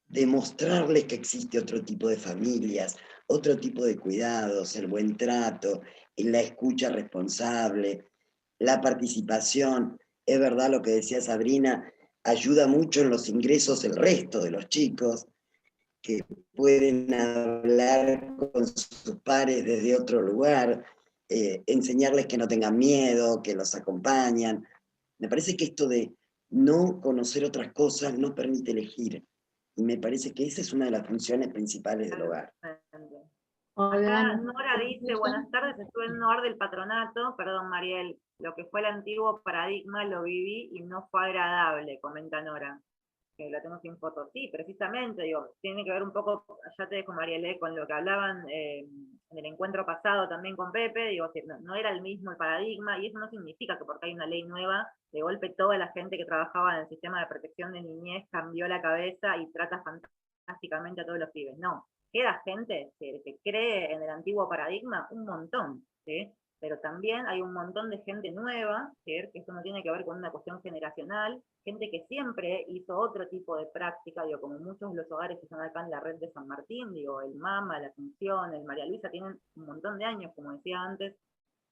S1: de mostrarles que existe otro tipo de familias, otro tipo de cuidados, el buen trato, la escucha responsable, la participación. Es verdad lo que decía Sabrina, ayuda mucho en los ingresos el resto de los chicos, que pueden hablar con sus pares desde otro lugar, enseñarles que no tengan miedo, que los acompañan. Me parece que esto de no conocer otras cosas no permite elegir. Y me parece que esa es una de las funciones principales del hogar.
S4: Acá Nora dice, buenas tardes, estuve en un hogar del patronato, perdón Mariel, lo que fue el antiguo paradigma lo viví y no fue agradable, comenta Nora, que la tengo sin fotos. Sí, precisamente, digo, tiene que ver un poco, ya te dejo Mariel, con lo que hablaban en el encuentro pasado también con Pepe, digo, que no era el mismo el paradigma, y eso no significa que porque hay una ley nueva, de golpe toda la gente que trabajaba en el sistema de protección de niñez cambió la cabeza y trata fantásticamente a todos los pibes, no. Queda gente que cree en el antiguo paradigma un montón, ¿sí? Pero también hay un montón de gente nueva, ¿sí? Que eso no tiene que ver con una cuestión generacional, gente que siempre hizo otro tipo de práctica, digo, como muchos de los hogares que están acá en la red de San Martín, digo, el MAMA, la Asunción, el María Luisa, tienen un montón de años, como decía antes,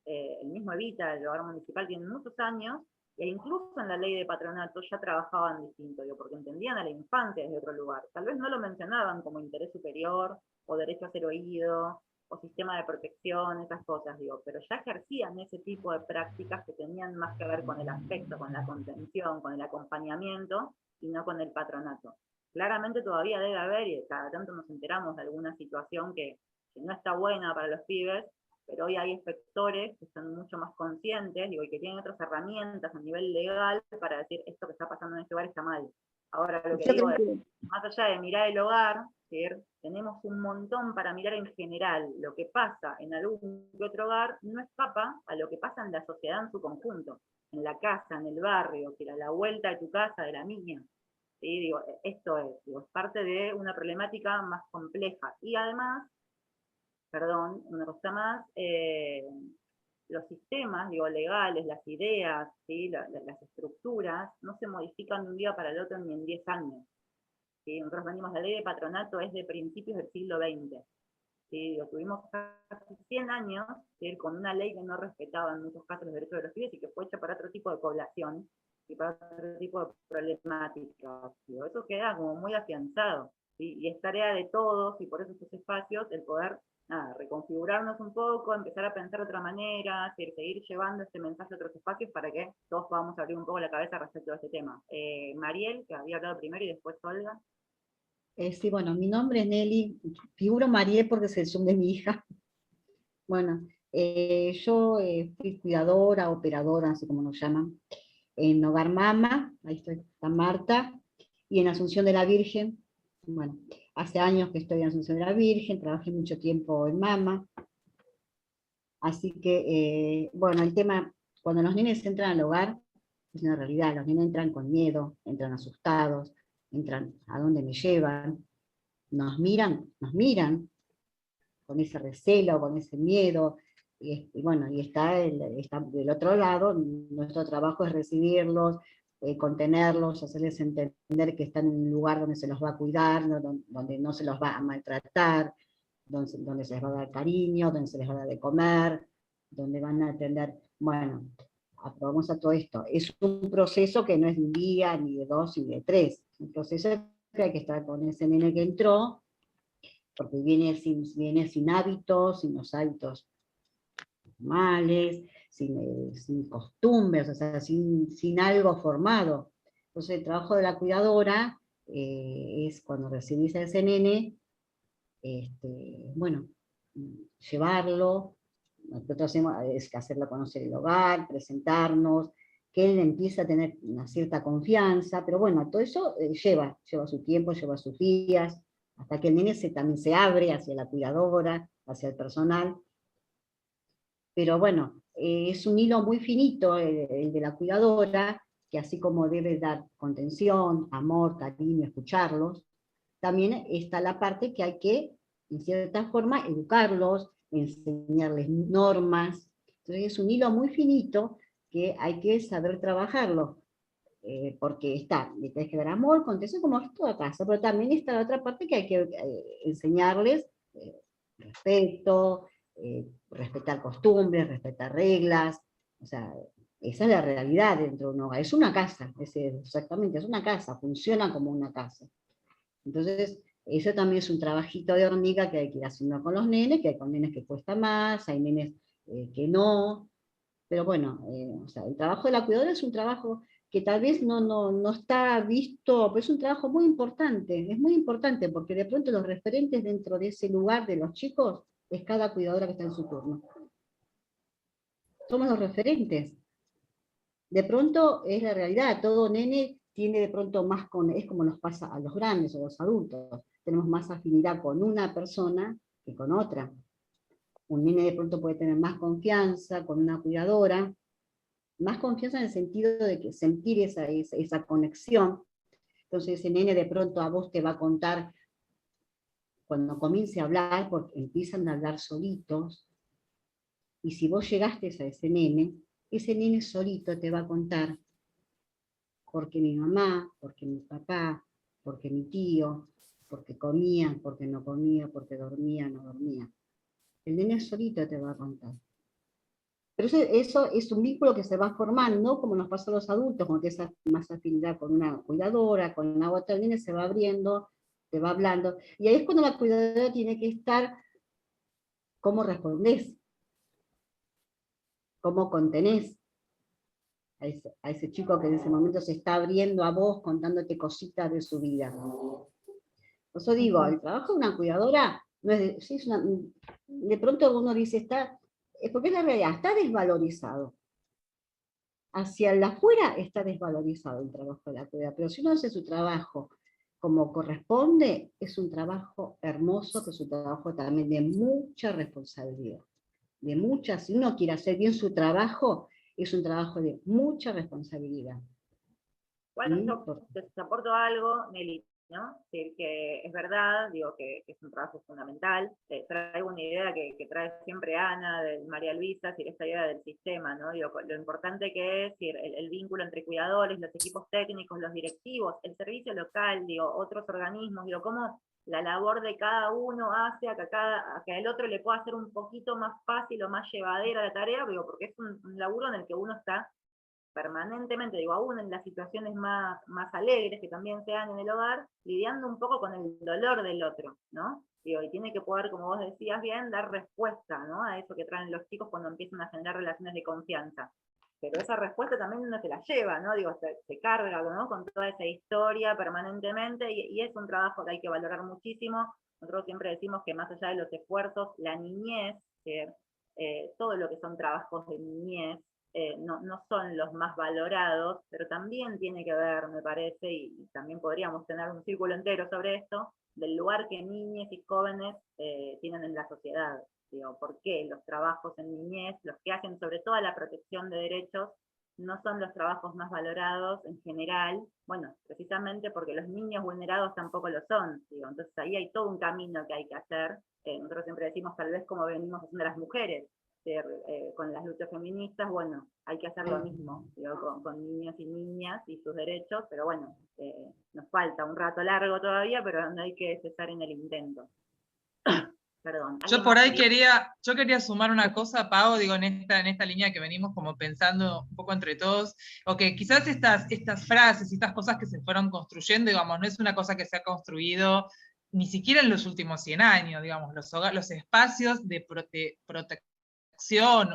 S4: el mismo Evita, el hogar municipal, tiene muchos años, e incluso en la ley de patronato ya trabajaban distinto, digo, porque entendían a la infancia desde otro lugar. Tal vez no lo mencionaban como interés superior, o derecho a ser oído, o sistema de protección, esas cosas, digo, pero ya ejercían ese tipo de prácticas que tenían más que ver con el afecto, con la contención, con el acompañamiento, y no con el patronato. Claramente todavía debe haber, y cada tanto nos enteramos de alguna situación que no está buena para los pibes, pero hoy hay inspectores que son mucho más conscientes, digo, y que tienen otras herramientas a nivel legal para decir esto que está pasando en este lugar está mal. Ahora lo que
S7: Yo
S4: digo
S7: creo
S4: es, más allá de mirar el hogar, ¿sí? Tenemos un montón para mirar en general. Lo que pasa en algún que otro hogar no escapa a lo que pasa en la sociedad en su conjunto, en la casa, en el barrio, que era la vuelta de tu casa, de la mía. ¿Sí? Digo, esto es, digo, es parte de una problemática más compleja. Y además, perdón, una cosa más, los sistemas, digo, legales, las ideas, ¿sí? Las estructuras, no se modifican de un día para el otro ni en 10 años. ¿Sí? Nosotros venimos, la ley de patronato es de principios del siglo XX. ¿Sí? Digo, tuvimos casi 100 años, ¿sí? Con una ley que no respetaba en muchos casos los derechos de los pibes y que fue hecha para otro tipo de población y para otro tipo de problemáticas. Digo, eso queda como muy afianzado. ¿Sí? Y es tarea de todos, y por eso estos espacios, el poder reconfigurarnos un poco, empezar a pensar de otra manera, seguir llevando este mensaje a otros espacios para que todos podamos abrir un poco la cabeza respecto a este tema. Mariel, que había hablado primero, y después Olga.
S9: Sí, bueno, mi nombre es Nelly, figuro Mariel porque es el Zoom de mi hija. Bueno, yo fui cuidadora, operadora, así como nos llaman, en Hogar Mama, ahí está Marta, y en Asunción de la Virgen. Bueno, hace años que estoy en Asunción de la Virgen, trabajé mucho tiempo en Mama, así que, bueno, el tema, cuando los nenes entran al hogar, es una realidad, los nenes entran con miedo, entran asustados, entran a dónde me llevan, nos miran con ese recelo, con ese miedo, y bueno, y está del otro lado, nuestro trabajo es recibirlos, contenerlos, hacerles entender que están en un lugar donde se los va a cuidar, donde no se los va a maltratar, donde se les va a dar cariño, donde se les va a dar de comer, donde van a atender, bueno, aprobamos a todo esto. Es un proceso que no es de un día, ni de dos, ni de tres, un proceso que hay que estar con ese nene que entró, porque viene sin hábitos, sin los hábitos normales, sin costumbres, o sea, sin algo formado. Entonces el trabajo de la cuidadora es cuando recibís a ese nene, bueno, llevarlo, nosotros hacemos es hacerlo conocer el hogar, presentarnos, que él empiece a tener una cierta confianza, pero bueno, todo eso lleva su tiempo, lleva sus días, hasta que el nene también se abre hacia la cuidadora, hacia el personal. Pero bueno, es un hilo muy finito el de la cuidadora, que así como debe dar contención, amor, cariño, escucharlos, también está la parte que hay que, en cierta forma, educarlos, enseñarles normas. Entonces es un hilo muy finito que hay que saber trabajarlo. Porque le tenés que dar amor, contención, como es toda casa, pero también está la otra parte que hay que enseñarles respeto, respetar costumbres, respetar reglas, o sea, esa es la realidad dentro de un hogar, es una casa, exactamente, es una casa, funciona como una casa. Entonces, eso también es un trabajito de hormiga que hay que ir haciendo con los nenes, que hay con nenes que cuesta más, hay nenes que no, pero bueno, o sea, el trabajo de la cuidadora es un trabajo que tal vez no está visto, pero es un trabajo muy importante, es muy importante, porque de pronto los referentes dentro de ese lugar de los chicos es cada cuidadora que está en su turno. Somos los referentes. De pronto es la realidad, todo nene tiene de pronto más es como nos pasa a los grandes o a los adultos, tenemos más afinidad con una persona que con otra. Un nene de pronto puede tener más confianza con una cuidadora, más confianza en el sentido de que sentir esa conexión. Entonces ese nene de pronto a vos te va a contar, cuando comience a hablar, porque empiezan a hablar solitos, y si vos llegaste a ese nene solito te va a contar, porque mi mamá, porque mi papá, porque mi tío, porque comía, porque no comía, porque dormía, no dormía. El nene solito te va a contar. Pero eso es un vínculo que se va formando, como nos pasa a los adultos, cuando tienes más afinidad con una cuidadora, con una otra niña, se va abriendo, te va hablando. Y ahí es cuando la cuidadora tiene que estar, cómo respondés, cómo contenés a ese chico que en ese momento se está abriendo a vos, contándote cositas de su vida. Por eso digo, el trabajo de una cuidadora, no es sí, de pronto uno dice, porque es la realidad, está desvalorizado. Hacia el afuera está desvalorizado el trabajo de la cuidadora, pero si uno hace su trabajo como corresponde, es un trabajo hermoso, que es un trabajo también de mucha responsabilidad. Si uno quiere hacer bien su trabajo, es un trabajo de mucha responsabilidad.
S4: Bueno, yo te aporto algo, Nelly, ¿no? Es decir, que es verdad, digo que es un trabajo fundamental. Traigo una idea que trae siempre Ana, de María Luisa, es decir, esta idea del sistema, ¿no? Digo, lo importante que es decir, el vínculo entre cuidadores, los equipos técnicos, los directivos, el servicio local, digo, otros organismos, digo, cómo la labor de cada uno hace a que el otro le pueda hacer un poquito más fácil o más llevadera la tarea, digo, porque es un laburo en el que uno está permanentemente, digo, aún en las situaciones más alegres que también se dan en el hogar, lidiando un poco con el dolor del otro, ¿no? Digo, y tiene que poder, como vos decías bien, dar respuesta, ¿no? A eso que traen los chicos cuando empiezan a generar relaciones de confianza. Pero esa respuesta también uno se la lleva, ¿no? Digo, se carga, ¿no? Con toda esa historia permanentemente, y es un trabajo que hay que valorar muchísimo. Nosotros siempre decimos que más allá de los esfuerzos, la niñez, todo lo que son trabajos de niñez, no son los más valorados, pero también tiene que ver, me parece, y también podríamos tener un círculo entero sobre esto, del lugar que niñas y jóvenes tienen en la sociedad. Digo, ¿por qué los trabajos en niñez, los que hacen sobre todo la protección de derechos, no son los trabajos más valorados en general? Bueno, precisamente porque los niños vulnerados tampoco lo son. Digo, entonces ahí hay todo un camino que hay que hacer. Nosotros siempre decimos, tal vez como venimos haciendo las mujeres, con las luchas feministas, bueno, hay que hacer lo mismo, digo, con niños y niñas y sus derechos, pero bueno, nos falta un rato largo todavía, pero no hay que cesar en el intento. Perdón.
S3: Yo por ahí quería sumar una cosa, Pau, digo, en esta línea que venimos como pensando un poco entre todos, o que quizás estas frases y estas cosas que se fueron construyendo, digamos, no es una cosa que se ha construido ni siquiera en los últimos 100 años, digamos, los espacios de protección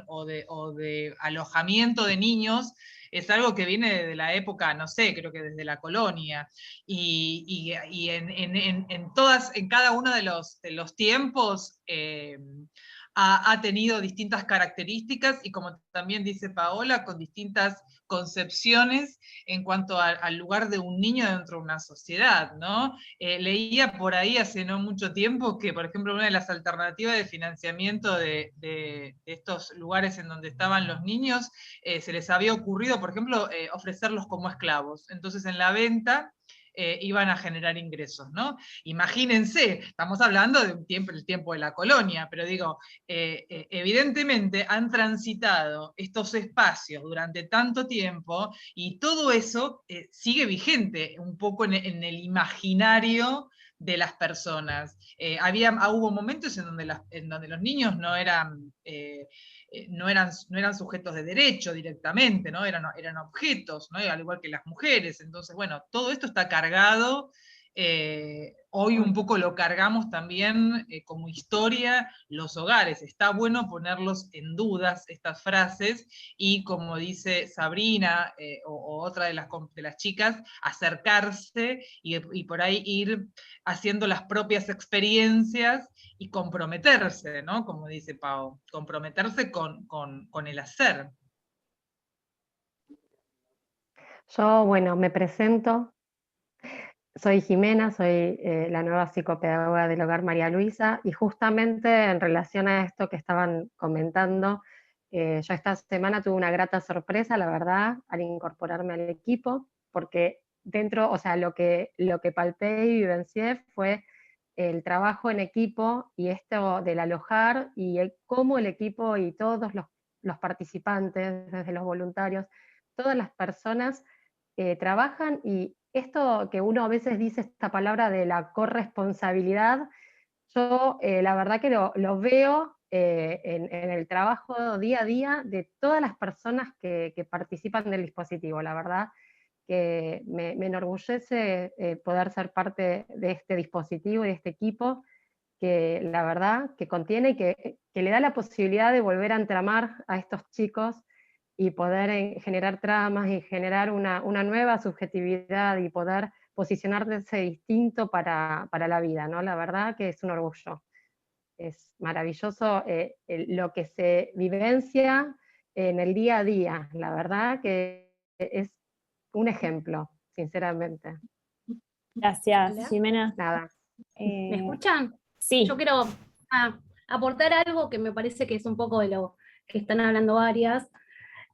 S3: o de alojamiento de niños es algo que viene de la época, no sé, creo que desde la colonia, y en cada uno de los tiempos ha tenido distintas características y, como también dice Paola, con distintas concepciones en cuanto al lugar de un niño dentro de una sociedad, ¿no? Leía por ahí hace no mucho tiempo que, por ejemplo, una de las alternativas de financiamiento de estos lugares en donde estaban los niños, se les había ocurrido, por ejemplo, ofrecerlos como esclavos. Entonces, en la venta iban a generar ingresos, ¿no? Imagínense, estamos hablando de el tiempo de la colonia, pero digo, evidentemente han transitado estos espacios durante tanto tiempo y todo eso sigue vigente un poco en el imaginario de las personas. Hubo momentos en donde los niños no eran sujetos de derecho directamente, ¿no? Eran objetos, ¿no? Al igual que las mujeres. Entonces, bueno, todo esto está cargado. Hoy un poco lo cargamos también como historia los hogares. Está bueno ponerlos en dudas, estas frases, y como dice Sabrina o otra de las chicas, acercarse y por ahí ir haciendo las propias experiencias y comprometerse, ¿no? Como dice Pau, comprometerse con el hacer.
S10: Yo, bueno, me presento. Soy Jimena, soy la nueva psicopedagoga del Hogar María Luisa, y justamente en relación a esto que estaban comentando, yo esta semana tuve una grata sorpresa, la verdad, al incorporarme al equipo, porque dentro, o sea, lo que palpé y vivencié fue el trabajo en equipo y esto del alojar y cómo el equipo y todos los participantes, desde los voluntarios, todas las personas trabajan, y esto que uno a veces dice, esta palabra de la corresponsabilidad, yo la verdad que lo veo en el trabajo día a día de todas las personas que participan del dispositivo. La verdad que me enorgullece poder ser parte de este dispositivo y de este equipo, que la verdad que contiene y que le da la posibilidad de volver a entramar a estos chicos y poder generar tramas y generar una nueva subjetividad y poder posicionarse distinto para la vida, ¿no? La verdad que es un orgullo. Es maravilloso lo que se vivencia en el día a día. La verdad que es un ejemplo, sinceramente.
S2: Gracias,
S6: Hola.
S2: Jimena.
S10: Nada.
S6: ¿Me escuchan?
S2: Sí.
S6: Yo quiero aportar algo que me parece que es un poco de lo que están hablando varias,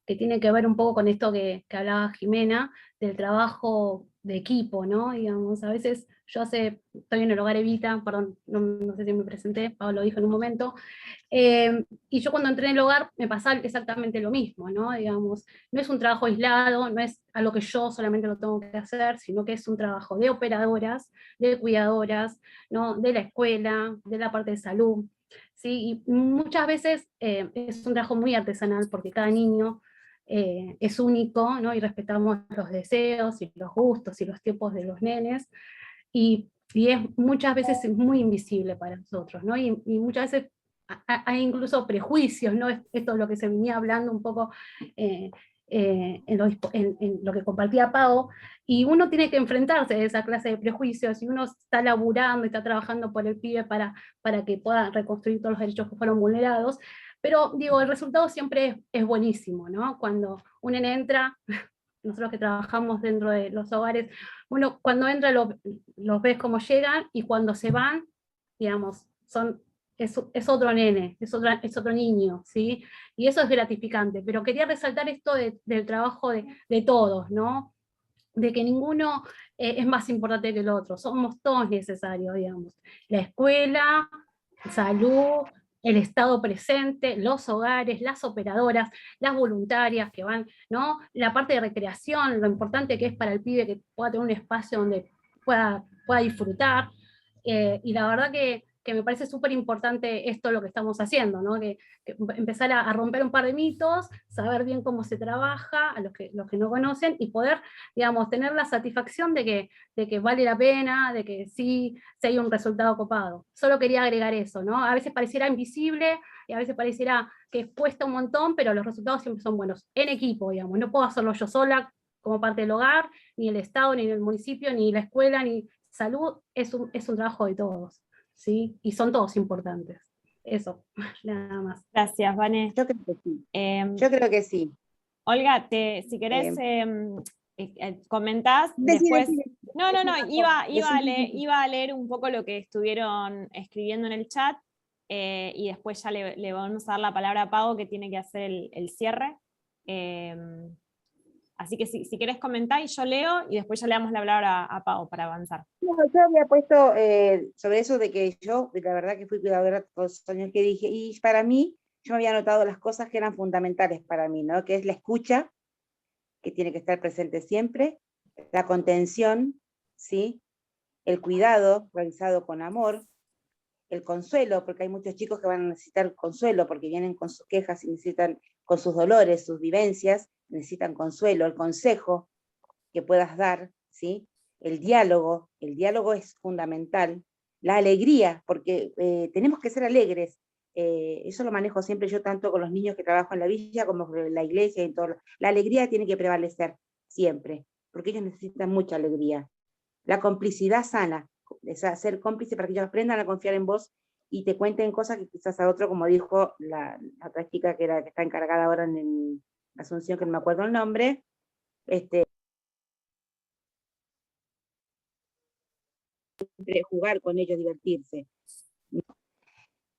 S6: que tiene que ver un poco con esto que hablaba Jimena, del trabajo de equipo, ¿no? Digamos, a veces estoy en el hogar Evita, perdón, no sé si me presenté, Pablo lo dijo en un momento, y yo cuando entré en el hogar me pasaba exactamente lo mismo, ¿no? Digamos, no es un trabajo aislado, no es algo que yo solamente lo tengo que hacer, sino que es un trabajo de operadoras, de cuidadoras, ¿no? De la escuela, de la parte de salud, ¿sí? Y muchas veces es un trabajo muy artesanal porque cada niño es único, ¿no? Y respetamos los deseos y los gustos y los tiempos de los nenes, y muchas veces es muy invisible para nosotros, ¿no? Y muchas veces hay incluso prejuicios, ¿no? Esto es lo que se venía hablando un poco en lo que compartía Pau, y uno tiene que enfrentarse a esa clase de prejuicios, y uno está laburando y está trabajando por el pibe para que pueda reconstruir todos los derechos que fueron vulnerados, pero digo, el resultado siempre es buenísimo, ¿no? Cuando un nene entra, nosotros que trabajamos dentro de los hogares, uno cuando entra los ves cómo llegan, y cuando se van, digamos, es otro nene, es otro niño, ¿sí? Y eso es gratificante, pero quería resaltar esto del trabajo de todos, ¿no? De que ninguno es más importante que el otro, somos todos necesarios, digamos. La escuela, salud, el Estado presente, los hogares, las operadoras, las voluntarias que van, ¿no? La parte de recreación, lo importante que es para el pibe que pueda tener un espacio donde pueda disfrutar, y la verdad que me parece súper importante esto lo que estamos haciendo, ¿no? Que empezar a romper un par de mitos, saber bien cómo se trabaja, a los que no conocen, y poder, digamos, tener la satisfacción de que vale la pena, de que sí hay un resultado copado. Solo quería agregar eso, ¿no? A veces pareciera invisible, y a veces pareciera que cuesta un montón, pero los resultados siempre son buenos, en equipo, digamos. No puedo hacerlo yo sola como parte del hogar, ni el Estado, ni el municipio, ni la escuela, ni salud, es un trabajo de todos, ¿sí? Y son todos importantes. Eso, nada más.
S2: Gracias, Vane.
S7: Yo creo que sí. Yo creo que sí.
S2: Olga, si querés comentás después. No, iba a leer un poco lo que estuvieron escribiendo en el chat, y después ya le vamos a dar la palabra a Pau, que tiene que hacer el cierre. Así que si querés comentar, y yo leo, y después ya le damos la palabra a Pau para avanzar.
S7: No, yo había puesto sobre eso de que yo, la verdad que fui cuidadora todos los años que dije, y para mí, yo me había anotado las cosas que eran fundamentales para mí, ¿no? Que es la escucha, que tiene que estar presente siempre, la contención, ¿sí? El cuidado realizado con amor, el consuelo, porque hay muchos chicos que van a necesitar consuelo, porque vienen con sus quejas y necesitan, con sus dolores, sus vivencias, necesitan consuelo, el consejo que puedas dar, ¿sí? El diálogo es fundamental, la alegría, porque tenemos que ser alegres, eso lo manejo siempre yo tanto con los niños que trabajo en la villa como en la iglesia, y todo. La alegría tiene que prevalecer siempre, porque ellos necesitan mucha alegría. La complicidad sana, es ser cómplice para que ellos aprendan a confiar en vos y te cuenten cosas que quizás a otro, como dijo la otra chica que está encargada ahora en Asunción, que no me acuerdo el nombre, jugar con ellos, divertirse.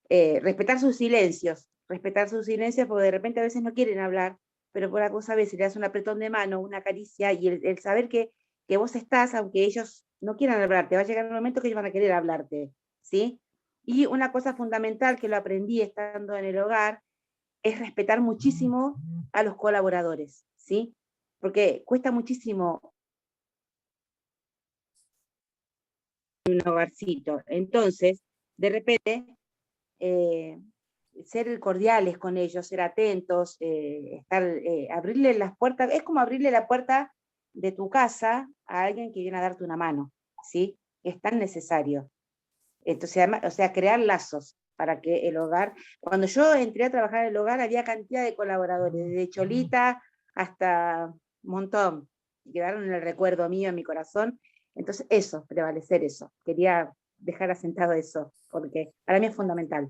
S7: Respetar sus silencios, porque de repente a veces no quieren hablar, pero por algo sabes, si le das un apretón de mano, una caricia, y el saber que vos estás, aunque ellos no quieran hablarte, va a llegar un momento que ellos van a querer hablarte, ¿sí? Y una cosa fundamental que lo aprendí estando en el hogar, es respetar muchísimo a los colaboradores, ¿sí? Porque cuesta muchísimo un hogarcito. Entonces, de repente, ser cordiales con ellos, ser atentos, abrirle las puertas, es como abrirle la puerta de tu casa a alguien que viene a darte una mano, ¿sí? Es tan necesario. Entonces, además, o sea, crear lazos para que el hogar, cuando yo entré a trabajar en el hogar había cantidad de colaboradores, desde Cholita hasta un montón, quedaron en el recuerdo mío, en mi corazón. Entonces eso, prevalecer eso, quería dejar asentado eso, porque para mí es fundamental.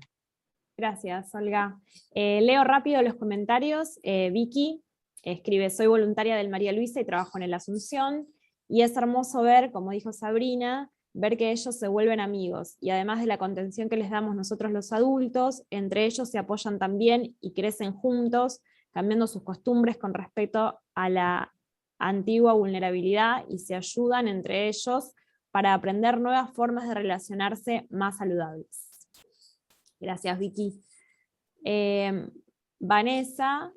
S2: Gracias, Olga. Leo rápido los comentarios. Vicky escribe, soy voluntaria del María Luisa y trabajo en el Asunción, y es hermoso ver, como dijo Sabrina, ver que ellos se vuelven amigos, y además de la contención que les damos nosotros los adultos, entre ellos se apoyan también y crecen juntos, cambiando sus costumbres con respecto a la antigua vulnerabilidad, y se ayudan entre ellos para aprender nuevas formas de relacionarse más saludables. Gracias, Vicky. Vanessa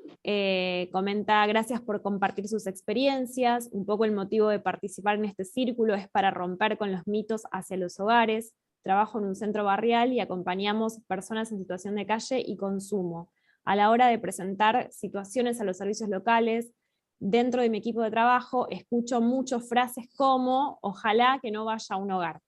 S2: comenta, gracias por compartir sus experiencias. Un poco el motivo de participar en este círculo es para romper con los mitos hacia los hogares. Trabajo en un centro barrial y acompañamos personas en situación de calle y consumo. A la hora de presentar situaciones a los servicios locales, dentro de mi equipo de trabajo, escucho muchas frases como, ojalá que no vaya a un hogar.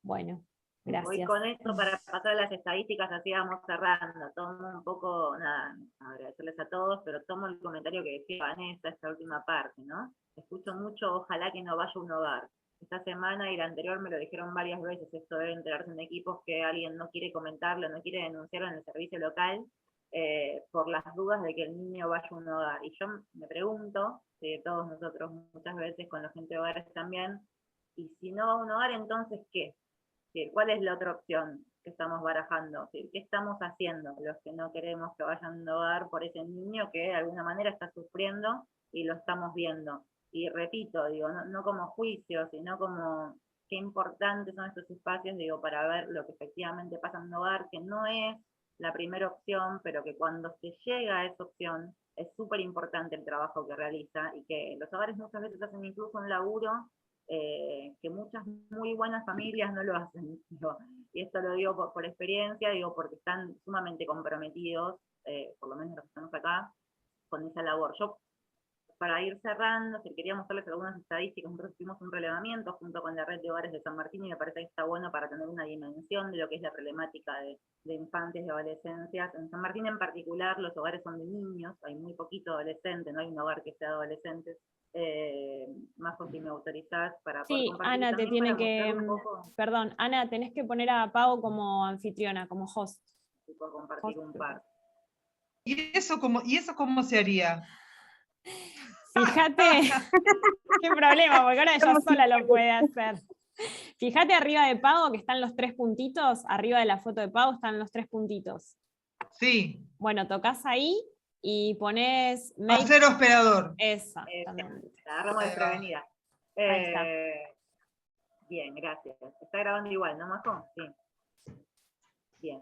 S2: Bueno. Gracias.
S4: Voy con esto para pasar a las estadísticas, así vamos cerrando. Tomo un poco, nada, agradecerles a todos, pero tomo el comentario que decía Vanessa, esta última parte, ¿no? Escucho mucho, ojalá que no vaya a un hogar. Esta semana y la anterior me lo dijeron varias veces, esto debe enterarse en equipos que alguien no quiere comentarlo, no quiere denunciarlo en el servicio local, por las dudas de que el niño vaya a un hogar. Y yo me pregunto, todos nosotros muchas veces con la gente de hogares también, y si no va a un hogar, entonces ¿qué? ¿Cuál es la otra opción que estamos barajando? ¿Qué estamos haciendo los que no queremos que vayan a un hogar por ese niño que de alguna manera está sufriendo y lo estamos viendo? Y repito, digo, no como juicio, sino como qué importantes son estos espacios, digo, para ver lo que efectivamente pasa en un hogar, que no es la primera opción, pero que cuando se llega a esa opción es súper importante el trabajo que realiza, y que los hogares muchas veces hacen incluso un laburo que muchas muy buenas familias no lo hacen, digo, y esto lo digo por experiencia, digo, porque están sumamente comprometidos, por lo menos los que estamos acá, con esa labor. Yo, para ir cerrando, si quería mostrarles algunas estadísticas, nosotros hicimos un relevamiento junto con la red de hogares de San Martín, y me parece que está bueno para tener una dimensión de lo que es la problemática de infantes y adolescencias. En San Martín en particular, los hogares son de niños, hay muy poquito adolescente, no hay un hogar que sea de adolescentes. Más si me autorizás para poder compartir.
S2: Ana te tiene que,
S4: perdón,
S2: Ana, tenés que poner a Pau como anfitriona, como host.
S4: Y por compartir un par.
S3: ¿Y eso cómo se haría?
S2: Fíjate, qué problema, porque ahora ella sola lo puede hacer. Fíjate arriba de Pau que están los 3 puntitos, arriba de la foto de Pau están los 3 puntitos.
S3: Sí.
S2: Bueno, tocas ahí y pones...
S3: Hacer hospedador.
S2: Exactamente.
S4: La agarramos desprevenida.
S2: Ahí está.
S4: Bien, gracias. Está grabando igual, ¿no, Majo? Sí. Bien.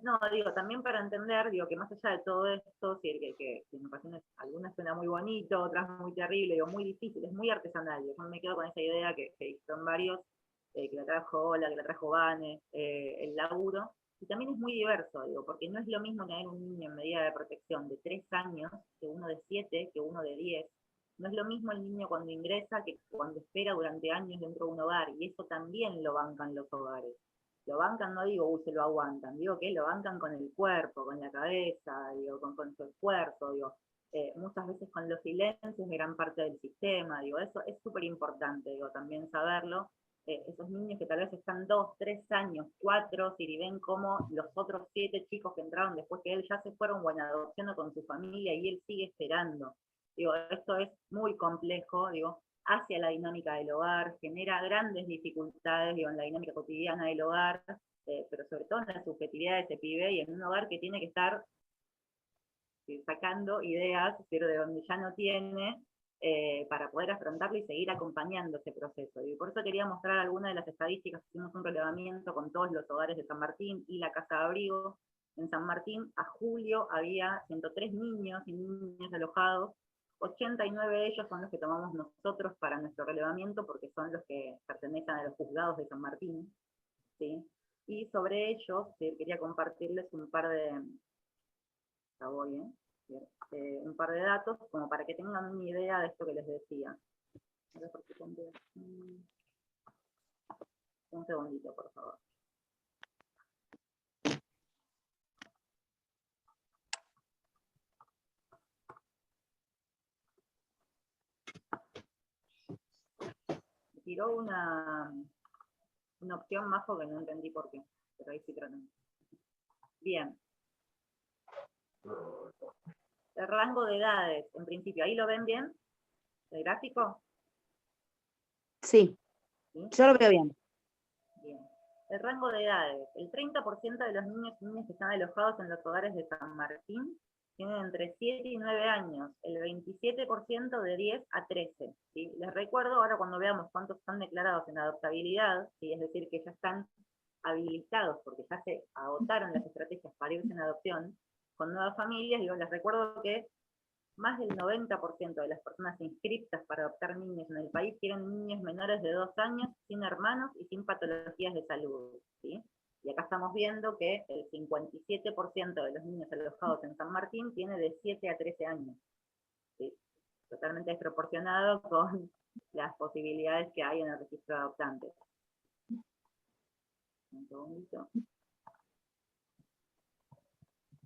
S4: No, digo, también para entender, digo, que más allá de todo esto, sí, que en ocasiones algunas suena muy bonito, otras muy terrible, digo, muy difícil, es muy artesanal. Yo me quedo con esa idea que son varios, que la trajo Ola, que la trajo Vane, el laburo. Y también es muy diverso, digo, porque no es lo mismo tener un niño en medida de protección de 3 años que uno de 7, que uno de 10. No es lo mismo el niño cuando ingresa que cuando espera durante años dentro de un hogar, y eso también lo bancan los hogares. Lo bancan, no digo, se lo aguantan, digo que lo bancan con el cuerpo, con la cabeza, digo, con su esfuerzo, digo, muchas veces con los silencios de gran parte del sistema, digo, eso es súper importante, digo, también saberlo. Esos niños que tal vez están 2, 3 años, 4, si ven cómo los otros 7 chicos que entraron después que él ya se fueron o en adopción o con su familia y él sigue esperando. Digo, esto es muy complejo, digo, hacia la dinámica del hogar, genera grandes dificultades, digo, en la dinámica cotidiana del hogar, pero sobre todo en la subjetividad de ese pibe y en un hogar que tiene que estar sacando ideas, pero de donde ya no tiene, para poder afrontarlo y seguir acompañando ese proceso. Y por eso quería mostrar algunas de las estadísticas. Hicimos un relevamiento con todos los hogares de San Martín y la Casa de Abrigo. En San Martín, a julio, había 103 niños y niñas alojados. 89 de ellos son los que tomamos nosotros para nuestro relevamiento, porque son los que pertenecen a los juzgados de San Martín, ¿sí? Y sobre ellos quería compartirles un par de, un par de datos como para que tengan una idea de esto que les decía. A ver, un segundito, por favor. Me tiró una opción más porque no entendí por qué, pero ahí sí tratan. Bien. El rango de edades, en principio, ¿ahí lo ven bien? ¿El gráfico?
S7: Sí,
S4: ¿Sí?
S7: yo lo veo bien.
S4: Bien. El rango de edades. El 30% de los niños y niñas que están alojados en los hogares de San Martín tienen entre 7 y 9 años. El 27% de 10 a 13. ¿Sí? Les recuerdo ahora cuando veamos cuántos están declarados en adoptabilidad, ¿sí? Es decir, que ya están habilitados porque ya se agotaron las estrategias para irse en adopción con nuevas familias. Digo, les recuerdo que más del 90% de las personas inscritas para adoptar niños en el país tienen niños menores de 2 años, sin hermanos y sin patologías de salud, ¿sí? Y acá estamos viendo que el 57% de los niños alojados en San Martín tiene de 7 a 13 años, ¿sí? Totalmente desproporcionado con las posibilidades que hay en el registro de adoptantes. Un segundito.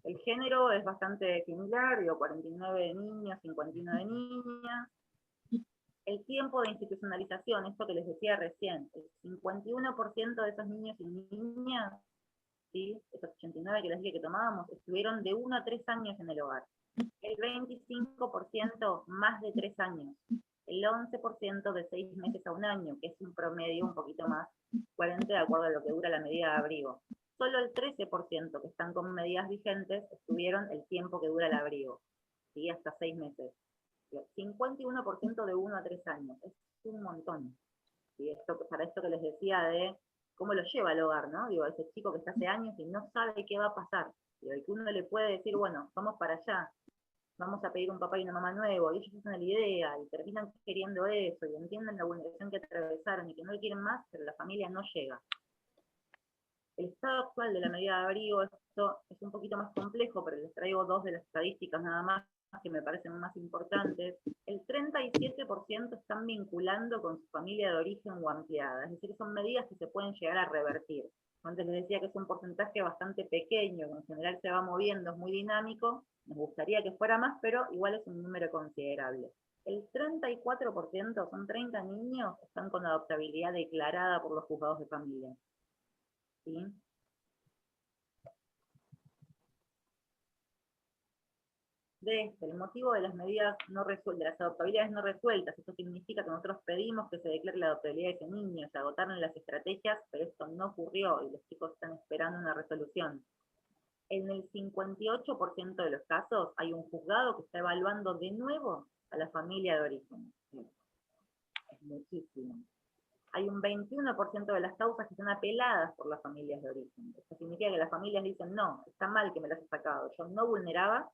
S4: El género es bastante similar, digo, 49 de niños, 51 de niñas. El tiempo de institucionalización, esto que les decía recién, el 51% de esos niños y niñas, ¿sí? Esos 89 que les dije que tomábamos, estuvieron de 1 a 3 años en el hogar. El 25% más de 3 años. El 11% de 6 meses a 1 año, que es un promedio un poquito más coherente de acuerdo a lo que dura la medida de abrigo. Solo el 13% que están con medidas vigentes estuvieron el tiempo que dura el abrigo, ¿sí? Hasta 6 meses. 51% de 1 a 3 años, es un montón. ¿Sí? Para esto que les decía de cómo lo lleva al hogar, ¿no? Digo, ese chico que está hace años y no sabe qué va a pasar. Digo, y que uno le puede decir, bueno, vamos para allá, vamos a pedir un papá y una mamá nuevo, y ellos hacen la idea, y terminan queriendo eso, y entienden la vulneración que atravesaron, y que no le quieren más, pero la familia no llega. El estado actual de la medida de abrigo, esto es un poquito más complejo, pero les traigo 2 de las estadísticas nada más que me parecen más importantes. El 37% están vinculando con su familia de origen o ampliada, es decir, son medidas que se pueden llegar a revertir. Antes les decía que es un porcentaje bastante pequeño, que en general se va moviendo, es muy dinámico, nos gustaría que fuera más, pero igual es un número considerable. El 34%, son 30 niños, están con adoptabilidad declarada por los juzgados de familia. ¿Sí? El motivo de las medidas no resueltas, de las adoptabilidades no resueltas, esto significa que nosotros pedimos que se declare la adoptabilidad de ese niño, se agotaron las estrategias, pero esto no ocurrió y los chicos están esperando una resolución. En el 58% de los casos hay un juzgado que está evaluando de nuevo a la familia de origen. Es muchísimo. Hay un 21% de las causas que son apeladas por las familias de origen. Esto significa que las familias dicen, no, está mal que me las he sacado, yo no vulneraba,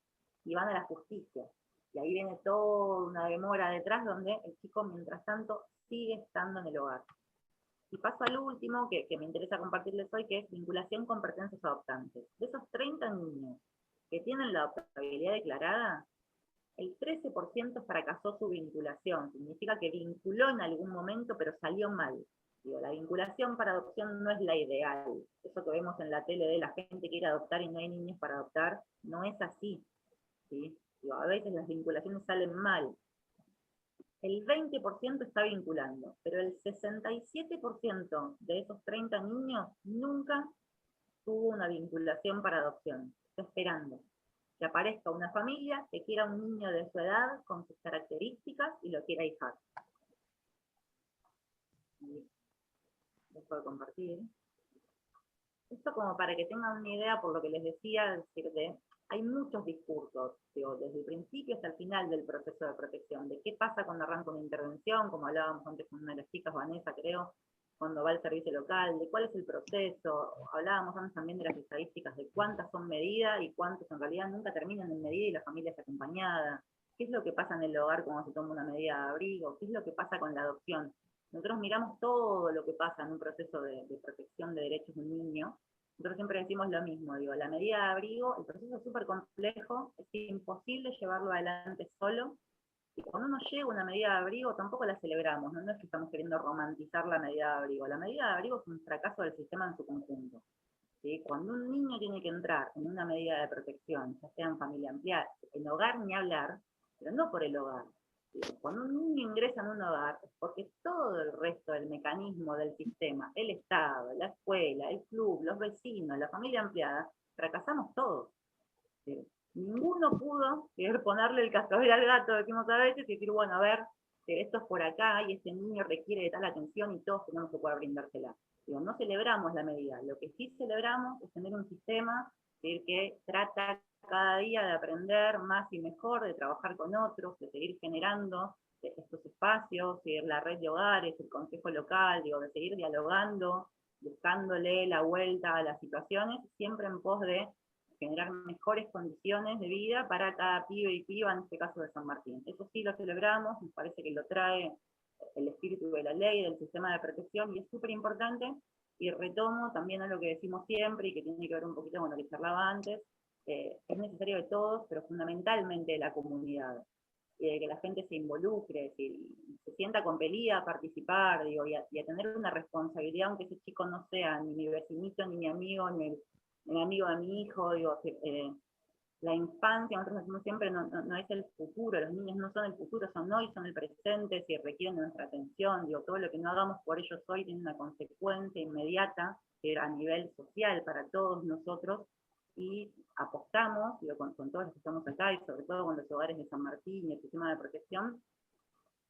S4: y van a la justicia. Y ahí viene toda una demora detrás donde el chico, mientras tanto, sigue estando en el hogar. Y paso al último que me interesa compartirles hoy, que es vinculación con pertenencias adoptantes. De esos 30 niños que tienen la adoptabilidad declarada, el 13% fracasó su vinculación. Significa que vinculó en algún momento, pero salió mal. Digo, la vinculación para adopción no es la ideal. Eso que vemos en la tele de la gente que quiere adoptar y no hay niños para adoptar, no es así. ¿Sí? Digo, a veces las vinculaciones salen mal. El 20% está vinculando, pero el 67% de esos 30 niños nunca tuvo una vinculación para adopción. Está esperando que aparezca una familia que quiera un niño de su edad, con sus características, y lo quiera hijar. Dejo de compartir. Esto como para que tengan una idea, por lo que les decía, decirte, hay muchos discursos, digo, desde el principio hasta el final del proceso de protección, de qué pasa cuando arranca una intervención, como hablábamos antes con una de las chicas, Vanessa, creo, cuando va al servicio local, de cuál es el proceso. Hablábamos antes también de las estadísticas de cuántas son medidas y cuántas en realidad nunca terminan en medida y la familia es acompañada. ¿Qué es lo que pasa en el hogar cuando se toma una medida de abrigo? ¿Qué es lo que pasa con la adopción? nosotros miramos todo lo que pasa en un proceso de protección de derechos de un niño. Nosotros siempre decimos lo mismo, digo, la medida de abrigo, el proceso es súper complejo, es imposible llevarlo adelante solo, y cuando uno llega a una medida de abrigo tampoco la celebramos, ¿no? No es que estamos queriendo romantizar la medida de abrigo, la medida de abrigo es un fracaso del sistema en su conjunto. ¿Sí? Cuando un niño tiene que entrar en una medida de protección, ya sea en familia ampliada, en hogar ni hablar, pero no por el hogar. Cuando un niño ingresa en un hogar, es porque todo el resto del mecanismo del sistema, el Estado, la escuela, el club, los vecinos, la familia ampliada, fracasamos todos. ¿Sí? Ninguno pudo querer ponerle el cascabel al gato, decimos a veces, y decir, bueno, a ver, esto es por acá y este niño requiere de tal atención y todos tenemos que poder brindársela. Digo, no celebramos la medida, lo que sí celebramos es tener un sistema que trata cada día de aprender más y mejor, de trabajar con otros, de seguir generando estos espacios, la red de hogares, el consejo local, digo, de seguir dialogando, buscándole la vuelta a las situaciones, siempre en pos de generar mejores condiciones de vida para cada pibe y piba, en este caso de San Martín. Eso sí lo celebramos, nos parece que lo trae el espíritu de la ley, del sistema de protección, y es súper importante, y retomo también a lo que decimos siempre, y que tiene que ver un poquito con lo que charlaba antes, es necesario de todos, pero fundamentalmente de la comunidad, y de que la gente se involucre, se sienta compelida a participar, digo, y a tener una responsabilidad, aunque ese chico no sea ni mi vecinito, ni mi amigo, ni el amigo de mi hijo, digo, la infancia, nosotros decimos siempre, no es el futuro, los niños no son el futuro, son hoy, son el presente, si requieren de nuestra atención, digo, todo lo que no hagamos por ellos hoy tiene una consecuencia inmediata, a nivel social para todos nosotros, y apostamos, digo, con todos los que estamos acá, y sobre todo con los hogares de San Martín y el sistema de protección,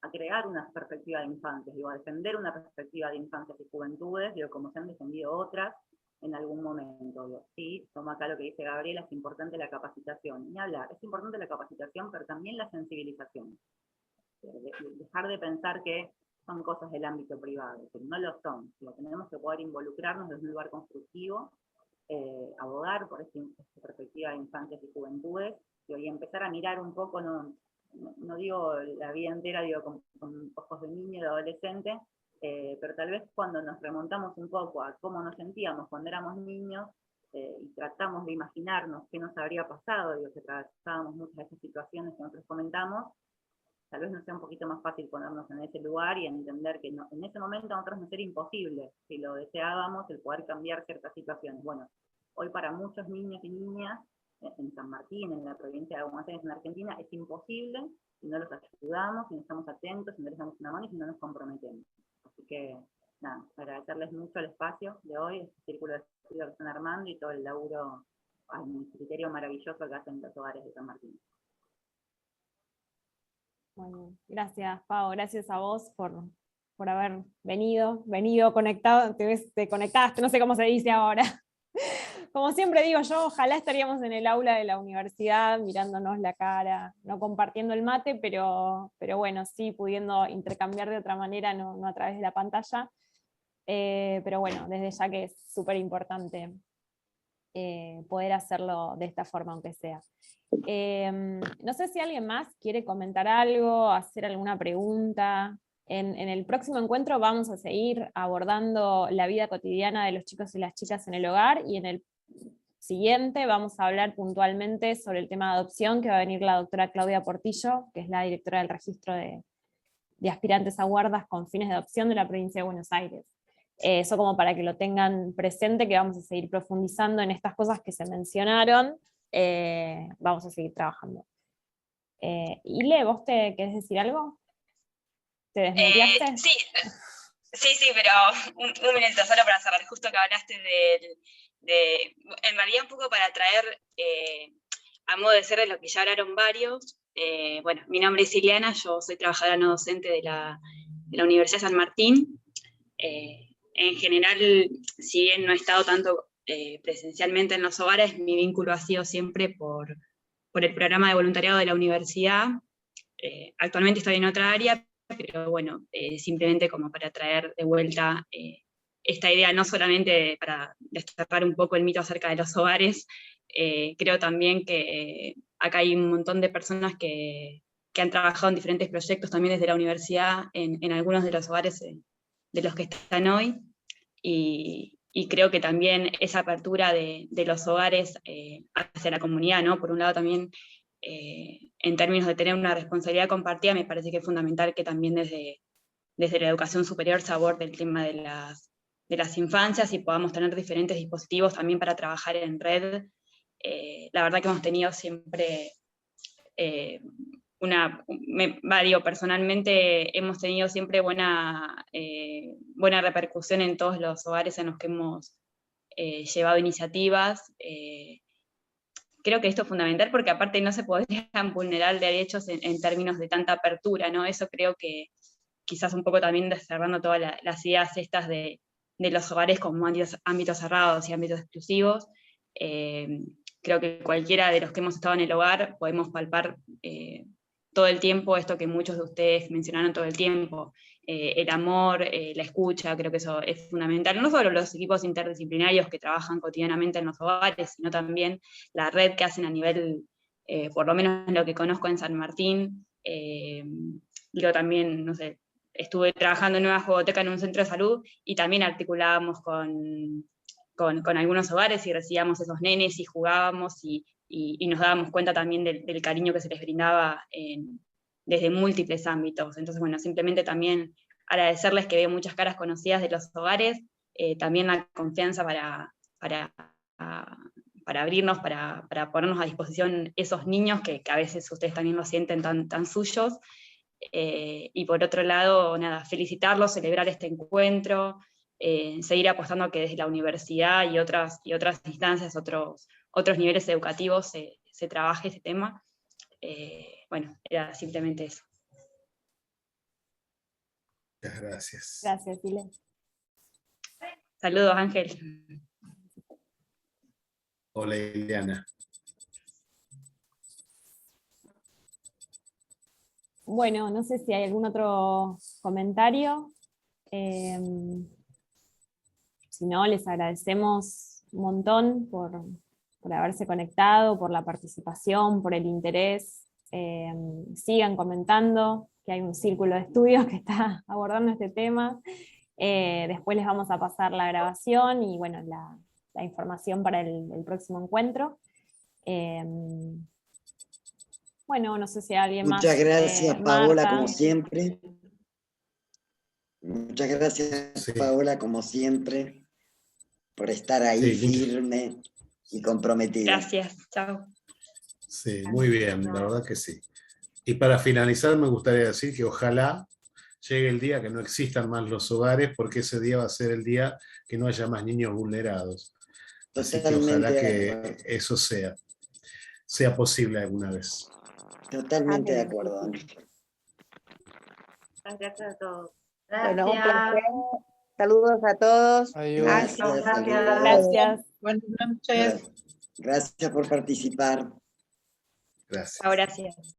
S4: a crear una perspectiva de infantes, digo, a defender una perspectiva de infancias y juventudes, digo, como se han defendido otras, en algún momento. Digo, sí, toma acá lo que dice Gabriela, es importante la capacitación. Ni hablar, es importante la capacitación, pero también la sensibilización. Dejar de pensar que son cosas del ámbito privado, que no lo son. Digo, tenemos que poder involucrarnos desde un lugar constructivo, abogar por esta perspectiva de infancias y juventudes, y empezar a mirar un poco, no digo la vida entera, digo con ojos de niño y de adolescente, pero tal vez cuando nos remontamos un poco a cómo nos sentíamos cuando éramos niños, y tratamos de imaginarnos qué nos habría pasado, digo, que tratábamos muchas de esas situaciones que nosotros comentamos, tal vez nos sea un poquito más fácil ponernos en ese lugar y entender que en ese momento a nosotros nos era imposible, si lo deseábamos, el poder cambiar ciertas situaciones. Bueno, hoy para muchos niños y niñas, en San Martín, en la provincia de Buenos Aires, en Argentina, es imposible si no los ayudamos, si no estamos atentos, si no les damos una mano y si no nos comprometemos. Así que, nada, agradecerles mucho el espacio de hoy, este círculo de estudio que están armando y todo el laburo, mi criterio maravilloso que hacen los hogares de San Martín.
S2: Bueno, gracias, Pau, gracias a vos por haber venido conectado, te conectaste, no sé cómo se dice ahora. Como siempre digo yo, ojalá estaríamos en el aula de la universidad, mirándonos la cara, no compartiendo el mate, pero bueno, sí pudiendo intercambiar de otra manera, no a través de la pantalla. Pero bueno, desde ya que es súper importante poder hacerlo de esta forma, aunque sea. No sé si alguien más quiere comentar algo, hacer alguna pregunta. En el próximo encuentro vamos a seguir abordando la vida cotidiana de los chicos y las chicas en el hogar, y en el siguiente vamos a hablar puntualmente sobre el tema de adopción, que va a venir la doctora Claudia Portillo, que es la directora del registro de aspirantes a guardas con fines de adopción de la provincia de Buenos Aires. Eso como para que lo tengan presente, que vamos a seguir profundizando en estas cosas que se mencionaron, vamos a seguir trabajando. Ile, ¿vos te querés decir algo? ¿Te desmuteaste?
S11: Sí, pero un minuto solo para cerrar, justo que hablaste en realidad un poco para traer a modo de ser de lo que ya hablaron varios. Bueno, mi nombre es Ileana, yo soy trabajadora no docente de la Universidad San Martín. En general, si bien no he estado tanto presencialmente en los hogares, mi vínculo ha sido siempre por el programa de voluntariado de la universidad. Actualmente estoy en otra área, pero bueno, simplemente como para traer de vuelta esta idea, no solamente para destapar un poco el mito acerca de los hogares, creo también que acá hay un montón de personas que que han trabajado en diferentes proyectos también desde la universidad en algunos de los hogares de los que están hoy, y creo que también esa apertura de los hogares hacia la comunidad, ¿no? Por un lado también en términos de tener una responsabilidad compartida, me parece que es fundamental que también desde la educación superior se aborde el tema de las infancias y podamos tener diferentes dispositivos también para trabajar en red. La verdad que hemos tenido siempre personalmente hemos tenido siempre buena repercusión en todos los hogares en los que hemos llevado iniciativas. Creo que esto es fundamental porque aparte no se podrían vulnerar derechos en términos de tanta apertura, ¿no? Eso creo que quizás un poco también cerrando todas las ideas estas de los hogares como ámbitos cerrados y ámbitos exclusivos. Creo que cualquiera de los que hemos estado en el hogar podemos palpar todo el tiempo esto que muchos de ustedes mencionaron todo el tiempo, el amor, la escucha. Creo que eso es fundamental, no solo los equipos interdisciplinarios que trabajan cotidianamente en los hogares, sino también la red que hacen a nivel, por lo menos lo que conozco en San Martín. Digo también, no sé, estuve trabajando en una jugoteca en un centro de salud y también articulábamos con algunos hogares y recibíamos esos nenes y jugábamos y nos dábamos cuenta también del cariño que se les brindaba desde múltiples ámbitos. Entonces, bueno, simplemente también agradecerles que veo muchas caras conocidas de los hogares, también la confianza para abrirnos, para ponernos a disposición esos niños que a veces ustedes también lo sienten tan suyos. Y por otro lado, nada, felicitarlos, celebrar este encuentro, seguir apostando a que desde la universidad y otras instancias, otros niveles educativos se trabaje ese tema. Bueno, era simplemente eso.
S5: Muchas gracias.
S2: Gracias, Ile.
S11: Saludos, Ángel.
S5: Hola, Ileana.
S2: Bueno, no sé si hay algún otro comentario. Si no, les agradecemos un montón por haberse conectado, por la participación, por el interés. Sigan comentando, que hay un círculo de estudios que está abordando este tema. Después les vamos a pasar la grabación y bueno, la información para el próximo encuentro. Bueno, no sé si alguien más.
S1: Muchas gracias, Paola,
S2: Marta.
S1: como siempre. Muchas gracias, sí, Paola, como siempre, por estar ahí, sí, firme y comprometida.
S11: Gracias, chao.
S5: Sí, muy bien, la verdad que sí. Y para finalizar me gustaría decir que ojalá llegue el día que no existan más los hogares, porque ese día va a ser el día que no haya más niños vulnerados. Así que ojalá que eso sea posible alguna vez.
S1: Totalmente de acuerdo, Ángel.
S4: Gracias a todos.
S7: Bueno, un placer. Saludos a todos.
S2: Gracias.
S3: Buenas noches.
S1: Gracias por participar.
S5: Gracias.
S11: Gracias.